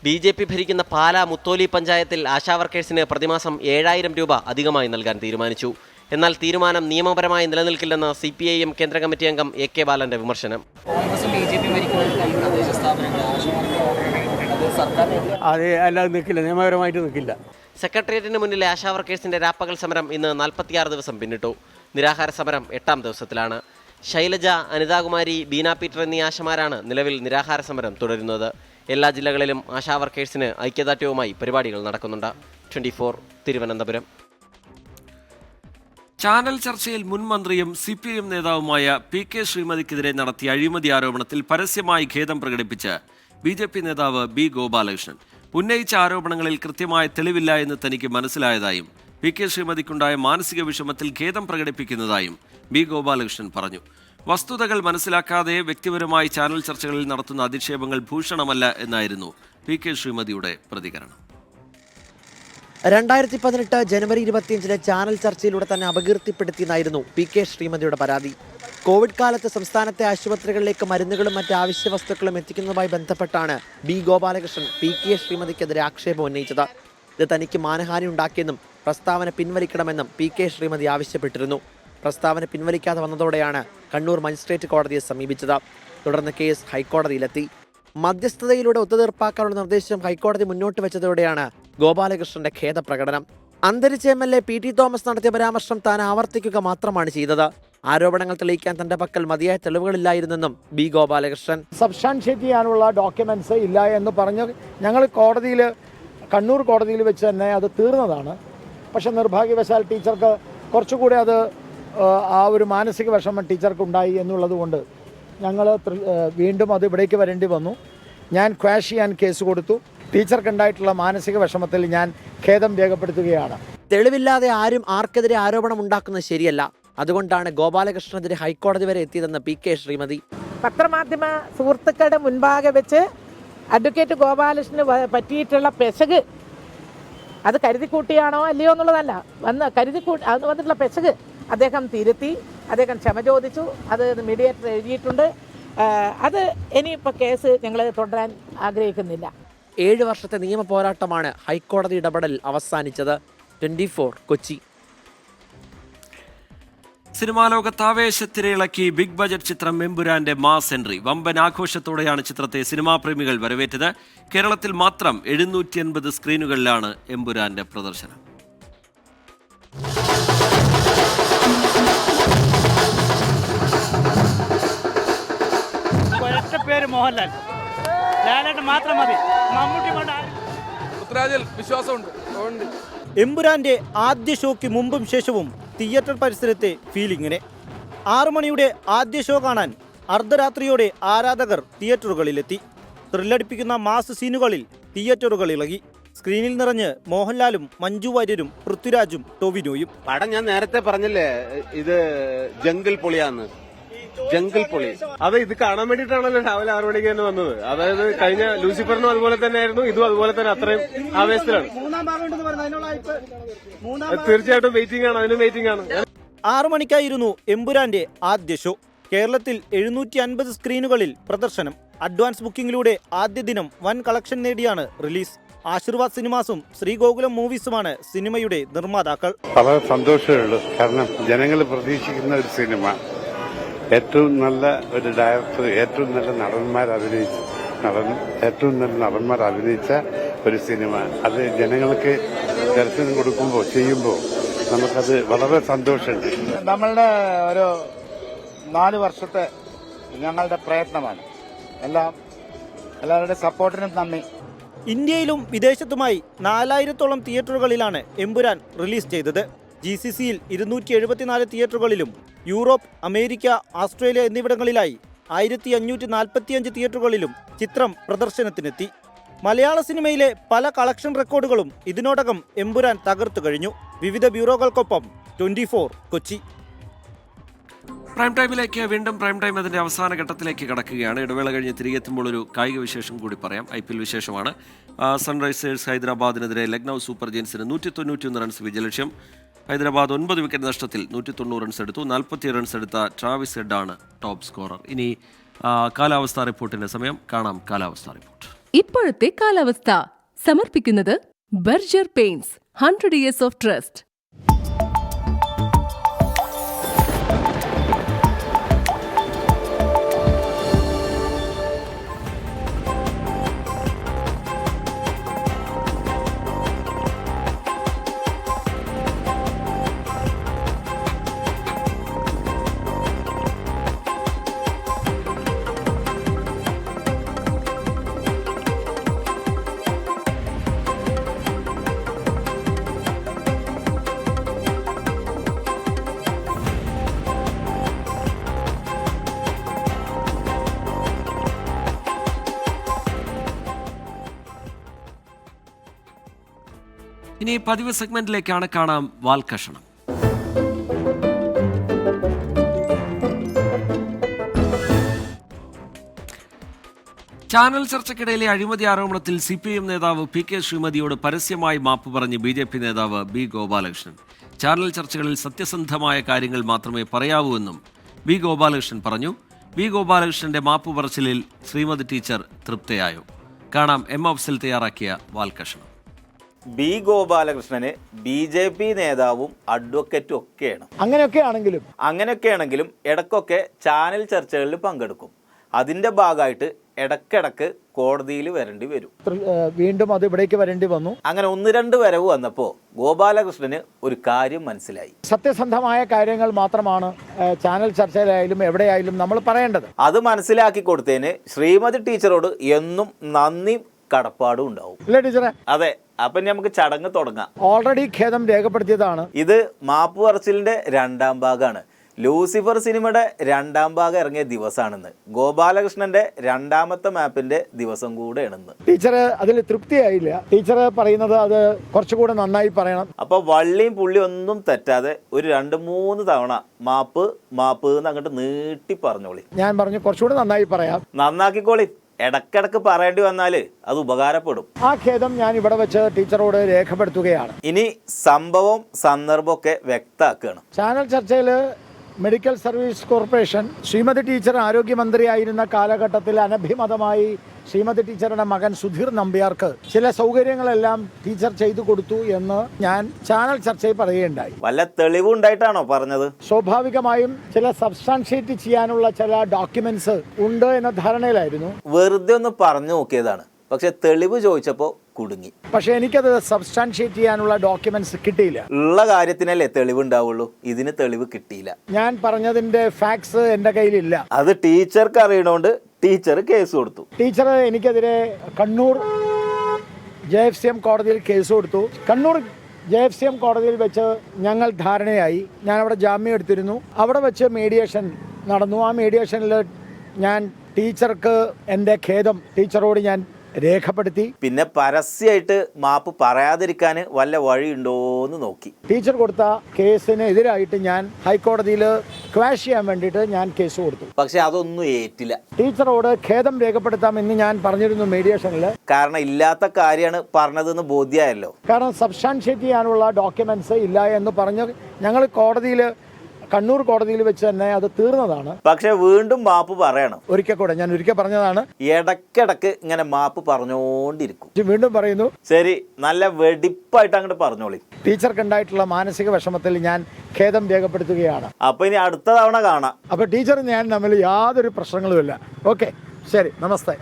BJP ഭരിക്കുന്ന പാലാ, മുത്തോലി പഞ്ചായത്തിൽ ആശാവർക്കേഴ്സിന് പ്രതിമാസം 7000 രൂപ അധികമായി നൽകാൻ തീരുമാനിച്ചു. എന്നാൽ തീരുമാനം നിയമപരമായി നിലനിൽക്കില്ലെന്ന് CPIM കേന്ദ്ര കമ്മിറ്റി അംഗം AK ബാലന്റെ വിമർശനം. അല്ലാതെ നിൽക്കില്ല, നിയമപരമായിട്ട് നിൽക്കില്ല. സെക്രട്ടേറിയറ്റിന് മുന്നിലെ ആശാവർക്കേഴ്സിന്റെ രാപ്പകൽ സമരം ഇന്ന് 46 ദിവസം പിന്നിട്ടു. നിരാഹാര സമരം 8ാം ദിവസത്തിലാണ്. ശൈലജ, അനിതാകുമാരി, ബീന പീറ്റർ എന്നീ ആശമാരാണ് നിലവിൽ നിരാഹാര സമരം തുടരുന്നത്. എല്ലാ ജില്ലകളിലും ആശാവർക്കേഴ്സിന് ഐക്യദാർഢ്യവുമായി പരിപാടികൾ നടക്കുന്നുണ്ട്. 24 തിരുവനന്തപുരം. ചാനൽ ചർച്ചയിൽ മുൻ മന്ത്രിയും CPIM നേതാവുമായ PK ശ്രീമതിക്കെതിരെ നടത്തിയ അഴിമതി ആരോപണത്തിൽ പരസ്യമായി ഖേദം പ്രകടിപ്പിച്ച് BJP നേതാവ് B ഗോപാലകൃഷ്ണൻ. ഉന്നയിച്ച ആരോപണങ്ങളിൽ കൃത്യമായ തെളിവില്ല എന്ന് തനിക്ക് മനസ്സിലായതായും PK ശ്രീമതിക്കുണ്ടായ മാനസിക വിഷമത്തിൽ ഖേദം പ്രകടിപ്പിക്കുന്നതായും B ഗോപാലകൃഷ്ണൻ പറഞ്ഞു. വസ്തുതകൾ മനസ്സിലാക്കാതെ വ്യക്തിപരമായി ചാനൽ ചർച്ചകളിൽ നടത്തുന്ന അധിക്ഷേപങ്ങൾ ഭൂഷണമല്ല എന്നായിരുന്നു PK ശ്രീമതിയുടെ പ്രതികരണം. 2018 ജനുവരി 25 ചാനൽ ചർച്ചയിലൂടെ തന്നെ അപകീർത്തിപ്പെടുത്തിയെന്നായിരുന്നു PK ശ്രീമതിയുടെ പരാതി. കോവിഡ് കാലത്ത് സംസ്ഥാനത്തെ ആശുപത്രികളിലേക്ക് മരുന്നുകളും മറ്റ് ആവശ്യ വസ്തുക്കളും എത്തിക്കുന്നതുമായി ബന്ധപ്പെട്ടാണ് B ഗോപാലകൃഷ്ണൻ PK ശ്രീമതിക്കെതിരെ ആക്ഷേപം ഉന്നയിച്ചത്. ഇത് തനിക്ക് മാനഹാനി ഉണ്ടാക്കിയെന്നും പ്രസ്താവന പിൻവലിക്കണമെന്നും PK ശ്രീമതി ആവശ്യപ്പെട്ടിരുന്നു. പ്രസ്താവന പിൻവലിക്കാതെ വന്നതോടെയാണ് കണ്ണൂർ മജിസ്ട്രേറ്റ് കോടതിയെ സമീപിച്ചത്. തുടർന്ന് കേസ് ഹൈക്കോടതിയിലെത്തി. മധ്യസ്ഥതയിലൂടെ ഒത്തുതീർപ്പാക്കാനുള്ള നിർദ്ദേശം ഹൈക്കോടതി മുന്നോട്ട് വെച്ചതോടെയാണ് ഗോപാലകൃഷ്ണന്റെ ഖേദപ്രകടനം. അന്തരിച്ച MLA PT തോമസ് നടത്തിയ പരാമർശം താൻ ആവർത്തിക്കുക മാത്രമാണ് ചെയ്തത്. ആരോപണങ്ങൾ തെളിയിക്കാൻ തന്റെ പക്കൽ മതിയായ തെളിവുകളില്ലായിരുന്നെന്നും B ഗോപാലകൃഷ്ണൻ. സബ്സ്റ്റാൻഷിയേറ്റ് ചെയ്യാനുള്ള ഡോക്യുമെന്റ്സ് ഇല്ല എന്ന് പറഞ്ഞ് ഞങ്ങൾ കണ്ണൂർ കോടതിയിൽ വെച്ച് തന്നെ അത് തീർന്നതാണ്. പക്ഷെ നിർഭാഗ്യവശാൽ ടീച്ചർക്ക് കുറച്ചുകൂടെ അത് ആ ഒരു മാനസിക വിഷമം ടീച്ചർക്ക് ഉണ്ടായി എന്നുള്ളത് കൊണ്ട് ഞങ്ങൾ വീണ്ടും അത് ഇവിടേക്ക് വരേണ്ടി വന്നു. ഞാൻ ക്വാഷ് ചെയ്യാൻ കേസ് കൊടുത്തു. ടീച്ചർക്ക് ഉണ്ടായിട്ടുള്ള മാനസിക വിഷമത്തിൽ ഞാൻ ഖേദം രേഖപ്പെടുത്തുകയാണ്. തെളിവില്ലാതെ ആരും ആർക്കെതിരെ ആരോപണം ഉണ്ടാക്കുന്നത് ശരിയല്ല. അതുകൊണ്ടാണ് ഗോപാലകൃഷ്ണനെതിരെ ഹൈക്കോടതി വരെ എത്തിയതെന്ന് PK ശ്രീമതി. പത്രമാധ്യമ സുഹൃത്തുക്കളുടെ മുൻപാകെ വെച്ച് അഡ്വക്കേറ്റ് ഗോപാലകൃഷ്ണന് പറ്റിയിട്ടുള്ള പെശക് അത് കരുതിക്കൂട്ടിയാണോ അല്ലയോ എന്നുള്ളതല്ല, അത് വന്നിട്ടുള്ള പെശക് അദ്ദേഹം തിരുത്തി, അദ്ദേഹം ക്ഷമ ചോദിച്ചു, അത് മീഡിയേറ്റർ എഴുതിയിട്ടുണ്ട്. അത് ഇനിയിപ്പോൾ കേസ് ഞങ്ങൾ തുടരാൻ ആഗ്രഹിക്കുന്നില്ല. 7 വർഷത്തെ നിയമ പോരാട്ടമാണ് ഹൈക്കോടതി ഇടപെടൽ അവസാനിച്ചത്. 24 കൊച്ചി. സിനിമാ ലോകത്ത് ആവേശത്തിരയിളക്കി ബിഗ് ബജറ്റ് ചിത്രം എമ്പുരാന്റെ മാസ് എൻട്രി. വമ്പൻ ആഘോഷത്തോടെയാണ് ചിത്രത്തെ സിനിമാ പ്രേമികൾ വരവേറ്റത്. കേരളത്തിൽ മാത്രം 780 സ്ക്രീനുകളിലാണ് എമ്പുരാന്റെ പ്രദർശനം. പേര് മോഹൻലാൽ, ലാലേട്ടൻ മാത്രം മതി, മമ്മൂട്ടി വിശ്വാസമുണ്ട്. എമ്പുരാന്റെ ആദ്യ ഷോയ്ക്ക് മുമ്പും ശേഷവും തിയേറ്റർ പരിസരത്തെ ഫീലിങ്ങിനെ 6 മണിയുടെ ആദ്യ ഷോ കാണാൻ അർദ്ധരാത്രിയോടെ ആരാധകർ തിയേറ്ററുകളിലെത്തി. ത്രില്ലടിപ്പിക്കുന്ന മാസ് സീനുകളിൽ തിയേറ്ററുകൾ ഇളകി. സ്ക്രീനിൽ നിറഞ്ഞ് മോഹൻലാലും മഞ്ജു വാര്യരും പൃഥ്വിരാജും ടൊവിനോയും. പടം ഞാൻ നേരത്തെ പറഞ്ഞില്ലേ, ഇത് ജംഗിൾ പൊളിയാന്ന്. ജംഗിൾ പൊളി അത് ഇത് കാണാൻ വേണ്ടിയിട്ടാണല്ലോ രാവിലെ 6 മണിക്ക് തന്നെ വന്നത്. അതായത് കഴിഞ്ഞ ലൂസിഫറിനും അതുപോലെ തന്നെ ആയിരുന്നു, ഇതും അതുപോലെ തന്നെ അത്രയും ആവേശത്തിലാണ്. തീർച്ചയായിട്ടും വെയിറ്റിംഗ് ആണ്, അതിനും വെയിറ്റിംഗ് ആണ്. 6 മണിക്കായിരുന്നു എമ്പുരാന്റെ ആദ്യ ഷോ. കേരളത്തിൽ 750 സ്ക്രീനുകളിൽ പ്രദർശനം. അഡ്വാൻസ് ബുക്കിംഗിലൂടെ ആദ്യ ദിനം വൻ കളക്ഷൻ നേടിയാണ് റിലീസ്. ആശീർവാദ് സിനിമാസും ശ്രീഗോകുലം മൂവീസുമാണ് സിനിമയുടെ നിർമ്മാതാക്കൾ. വളരെ സന്തോഷമുള്ളൂ, കാരണം ജനങ്ങൾ പ്രതീക്ഷിക്കുന്ന ഒരു സിനിമ, ഏറ്റവും നല്ല ഒരു ഡയറക്ടർ, ഏറ്റവും നല്ല നടന്മാർ അഭിനയിച്ച ഒരു സിനിമ, അത് ജനങ്ങൾക്ക് ദർശനം കൊടുക്കുമ്പോൾ ചെയ്യുമ്പോൾ നമുക്കത് വളരെ സന്തോഷമുണ്ട്. നമ്മളുടെ ഒരു 4 വർഷത്തെ ഞങ്ങളുടെ പ്രയത്നമാണ്. എല്ലാവരുടെ സപ്പോർട്ടിനും നന്ദി. ഇന്ത്യയിലും വിദേശത്തുമായി 4000-ഓളം തിയേറ്ററുകളിലാണ് എമ്പുരാൻ റിലീസ് ചെയ്തത്. GCCയിൽ 274 തിയേറ്ററുകളിലും യൂറോപ്പ്, അമേരിക്ക, ഓസ്ട്രേലിയ എന്നിവിടങ്ങളിലായി 1545 തിയേറ്ററുകളിലും ചിത്രം പ്രദർശനത്തിനെത്തി. മലയാള സിനിമയിലെ പല കളക്ഷൻ റെക്കോർഡുകളും ഇതിനോടകം എമ്പുരാൻ തകർത്തു കഴിഞ്ഞു. വിവിധ ബ്യൂറോകൾക്കൊപ്പം 24 കൊച്ചി. പ്രൈം ടൈമിലേക്ക് വീണ്ടും പ്രൈം ടൈം അതിന്റെ അവസാന ഘട്ടത്തിലേക്ക് കടക്കുകയാണ്. ഇടവേള കഴിഞ്ഞ് തിരികെ എത്തുമ്പോൾ ഒരു കായിക വിശേഷം കൂടി പറയാം. IPL വിശേഷമാണ്. സൺറൈസേഴ്സ് ഹൈദരാബാദിനെതിരെ ലക്നൌ സൂപ്പർ ജയൻസിന് 191 റൺസ് വിജയലക്ഷ്യം. ഹൈദരാബാദ് 9 വിക്കറ്റ് നഷ്ടത്തിൽ 190 റൺസ് എടുത്തു. 47 റൺസ് എടുത്ത ട്രാവിസ് ഹെഡാണ് ടോപ്പ് സ്കോറർ. ഇനി കാലാവസ്ഥാ റിപ്പോർട്ടിന്റെ സമയം. കാണാം കാലാവസ്ഥാ റിപ്പോർട്ട്. ഇപ്പോഴത്തെ കാലാവസ്ഥ സമർപ്പിക്കുന്നത് Berger paints 100 years of trust. ഇനി പതിവ് സെഗ്മെന്റിലേക്കാണ്. കാണാം വാൽക്കഷണം. ചാനൽ ചർച്ചയ്ക്കിടയിലെ അഴിമതി ആരോപണത്തിൽ CPIM നേതാവ് PK ശ്രീമതിയോട് പരസ്യമായി മാപ്പ് പറഞ്ഞ് BJP നേതാവ് B ഗോപാലകൃഷ്ണൻ. ചാനൽ ചർച്ചകളിൽ സത്യസന്ധമായ കാര്യങ്ങൾ മാത്രമേ പറയാവൂ എന്നും B ഗോപാലകൃഷ്ണൻ പറഞ്ഞു. B ഗോപാലകൃഷ്ണന്റെ മാപ്പ് പറച്ചിലിൽ ശ്രീമതി ടീച്ചർ തൃപ്തയായോ? കാണാം M അഫ്സൽ തയ്യാറാക്കിയ വാൽക്കഷണം. B ഗോപാലകൃഷ്ണന് BJP നേതാവും അഡ്വക്കറ്റും ഒക്കെയാണ്. അങ്ങനെയൊക്കെയാണെങ്കിലും ഇടയ്ക്കൊക്കെ ചാനൽ ചർച്ചകളിൽ പങ്കെടുക്കും. അതിൻ്റെ ഭാഗമായിട്ട് ഇടയ്ക്കിടയ്ക്ക് കോടതിയിൽ വരേണ്ടി വരും. വീണ്ടും അത് ഇവിടേക്ക് വരേണ്ടി വന്നു. അങ്ങനെ 1-2 വരവ് വന്നപ്പോൾ ഗോപാലകൃഷ്ണന് ഒരു കാര്യം മനസ്സിലായി. സത്യസന്ധമായ കാര്യങ്ങൾ മാത്രമാണ് ചാനൽ ചർച്ചയിലായാലും എവിടെയായാലും നമ്മൾ പറയേണ്ടത്. അത് മനസ്സിലാക്കി കൊടുത്തതിന് ശ്രീമതി ടീച്ചറോട് എന്നും നന്ദി കടപ്പാടും ഉണ്ടാവും. അതെ, അപ്പൊ നമുക്ക് ചടങ്ങ് തുടങ്ങാം. ഓൾറെഡി ഖേദം രേഖപ്പെടുത്തിയതാണ്. ഇത് മാപ്പ് പറച്ചിലിന്റെ 2ാം ഭാഗമാണ്. ലൂസിഫർ സിനിമയുടെ 2ാം ഭാഗം ഇറങ്ങിയ ദിവസമാണെന്ന്. ഗോപാലകൃഷ്ണന്റെ 2ാമത്തെ മാപ്പിന്റെ ദിവസം കൂടെയാണെന്ന്. ടീച്ചർ അതിൽ തൃപ്തിയായില്ല. ടീച്ചർ പറയുന്നത് അത് കുറച്ചുകൂടെ നന്നായി പറയണം. അപ്പൊ വള്ളിയും പുള്ളിയും ഒന്നും തെറ്റാതെ ഒരു 2-3 തവണ മാപ്പ് മാപ്പ് എന്ന് അങ്ങോട്ട് നീട്ടി പറഞ്ഞോളി. ഞാൻ പറഞ്ഞു കുറച്ചുകൂടെ നന്നായി പറയാം. നന്നാക്കിക്കോളി. ഇടക്കിടക്ക് പറയേണ്ടി വന്നാല് അത് ഉപകാരപ്പെടും. ആ ഖേദം ഞാൻ ഇവിടെ വെച്ച് ടീച്ചറോട് രേഖപ്പെടുത്തുകയാണ്. ഇനി സംഭവം സന്ദർഭമൊക്കെ വ്യക്തമാക്കുകയാണ്. ചാനൽ ചർച്ചയിൽ medical service corporation Sreemathi teacher ആരോഗ്യമന്ത്രിയായിരുന്ന കാലഘട്ടത്തിൽ അനഭിമതമായി ശ്രീമതി ടീച്ചറുടെ മകൻ സുധീർ നമ്പ്യാർക്ക് ചില സൗകര്യങ്ങളെല്ലാം ടീച്ചർ ചെയ്തു കൊടുത്തു എന്ന് ഞാൻ ചാനൽ ചർച്ചയിൽ പറയുകയുണ്ടായി. വല്ല തെളിവുണ്ടായിട്ടാണോ പറഞ്ഞത്? സ്വാഭാവികമായും ചില സബ്സ്റ്റാൻഷിയേറ്റ് ചെയ്യാനുള്ള ചില ഡോക്യുമെന്റ്സ് ഉണ്ട് എന്ന ധാരണയിലായിരുന്നു. വെറുതെ ഒന്ന് പറഞ്ഞു നോക്കിയതാണ്. പക്ഷെ തെളിവ് ചോദിച്ചപ്പോൾ കുടുങ്ങി. പക്ഷെ എനിക്കത് സബ്സ്റ്റാൻഷിയേറ്റ് ചെയ്യാനുള്ള ഡോക്യുമെന്റ്സ് കിട്ടിയില്ല. ഉള്ള കാര്യത്തിനല്ലേ തെളിവുണ്ടാവുള്ളൂ. ഇതിന് തെളിവ് കിട്ടിയില്ല. ഞാൻ പറഞ്ഞതിന്റെ ഫാക്ട്സ് എൻ്റെ കയ്യിലില്ല. അത് ടീച്ചർക്ക് അറിയണോണ്ട് ടീച്ചർ കേസ് കൊടുത്തു. ടീച്ചർ എനിക്കെതിരെ കണ്ണൂർ JFCM കോടതിയിൽ കേസ് കൊടുത്തു. കണ്ണൂർ JFCM കോടതിയിൽ വെച്ച് ഞങ്ങൾ ധാരണയായി. ഞാൻ അവിടെ ജാമ്യം എടുത്തിരുന്നു. അവിടെ വെച്ച് മീഡിയേഷൻ നടന്നു. ആ മീഡിയേഷനിൽ ഞാൻ ടീച്ചർക്ക് എൻ്റെ ഖേദം ടീച്ചറോട് ഞാൻ രേഖപ്പെടുത്തി. പിന്നെ പരസ്യമായിട്ട് മാപ്പ് പറയാതിരിക്കാൻ വല്ല വഴിയുണ്ടോന്ന് നോക്കി. ടീച്ചർ കൊടുത്ത കേസിന് എതിരായിട്ട് ഞാൻ ഹൈക്കോടതിയിൽ ക്വാഷ് ചെയ്യാൻ വേണ്ടിയിട്ട് ഞാൻ കേസ് കൊടുത്തു. പക്ഷെ അതൊന്നും ഏറ്റില്ല. ടീച്ചറോട് ഖേദം രേഖപ്പെടുത്താമെന്ന് ഞാൻ പറഞ്ഞിരുന്നു മീഡിയേഷനിൽ. കാരണം ഇല്ലാത്ത കാര്യമാണ് പറഞ്ഞതെന്ന് ബോധ്യമായല്ലോ. കാരണം സബ്സ്റ്റാൻഷിയേറ്റ് ചെയ്യാനുള്ള ഡോക്യുമെന്റ്സ് ഇല്ല എന്ന് പറഞ്ഞ് ഞങ്ങൾ കണ്ണൂർ കോടതിയിൽ വെച്ച് തന്നെ അത് തീർന്നതാണ്. പക്ഷെ വീണ്ടും മാപ്പ് പറയണം. ഞാൻ ഒരിക്കൽ പറഞ്ഞതാണ്. ഇടക്കിടക്ക് ഇങ്ങനെ മാപ്പ് പറഞ്ഞോണ്ടിരിക്കും. വീണ്ടും പറയുന്നു. ശരി, നല്ല വെടിപ്പായിട്ട് അങ്ങോട്ട് പറഞ്ഞോളി. ടീച്ചർക്ക് ഉണ്ടായിട്ടുള്ള മാനസിക വിഷമത്തിൽ ഞാൻ ഖേദം രേഖപ്പെടുത്തുകയാണ്. അപ്പൊ ഇനി അടുത്ത തവണ കാണാം. അപ്പൊ ടീച്ചർ ഞാൻ തമ്മിൽ യാതൊരു പ്രശ്നങ്ങളുമില്ല. ഓക്കെ, ശരി, നമസ്തേ.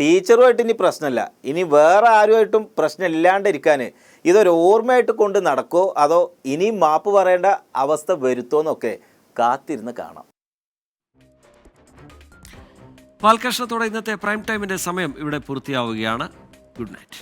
ടീച്ചറുമായിട്ട് ഇനി പ്രശ്നമില്ല. ഇനി വേറെ ആരുമായിട്ടും പ്രശ്നം ഇല്ലാണ്ടിരിക്കാൻ ഇതൊരു ഓർമ്മയായിട്ട് കൊണ്ട് നടക്കോ അതോ ഇനിയും മാപ്പ് പറയേണ്ട അവസ്ഥ വരുത്തോന്നൊക്കെ കാത്തിരുന്ന് കാണാം. പാൽകഷ്ണത്തോടെ ഇന്നത്തെ പ്രൈം ടൈമിന്റെ സമയം ഇവിടെ പൂർത്തിയാവുകയാണ്. Good night.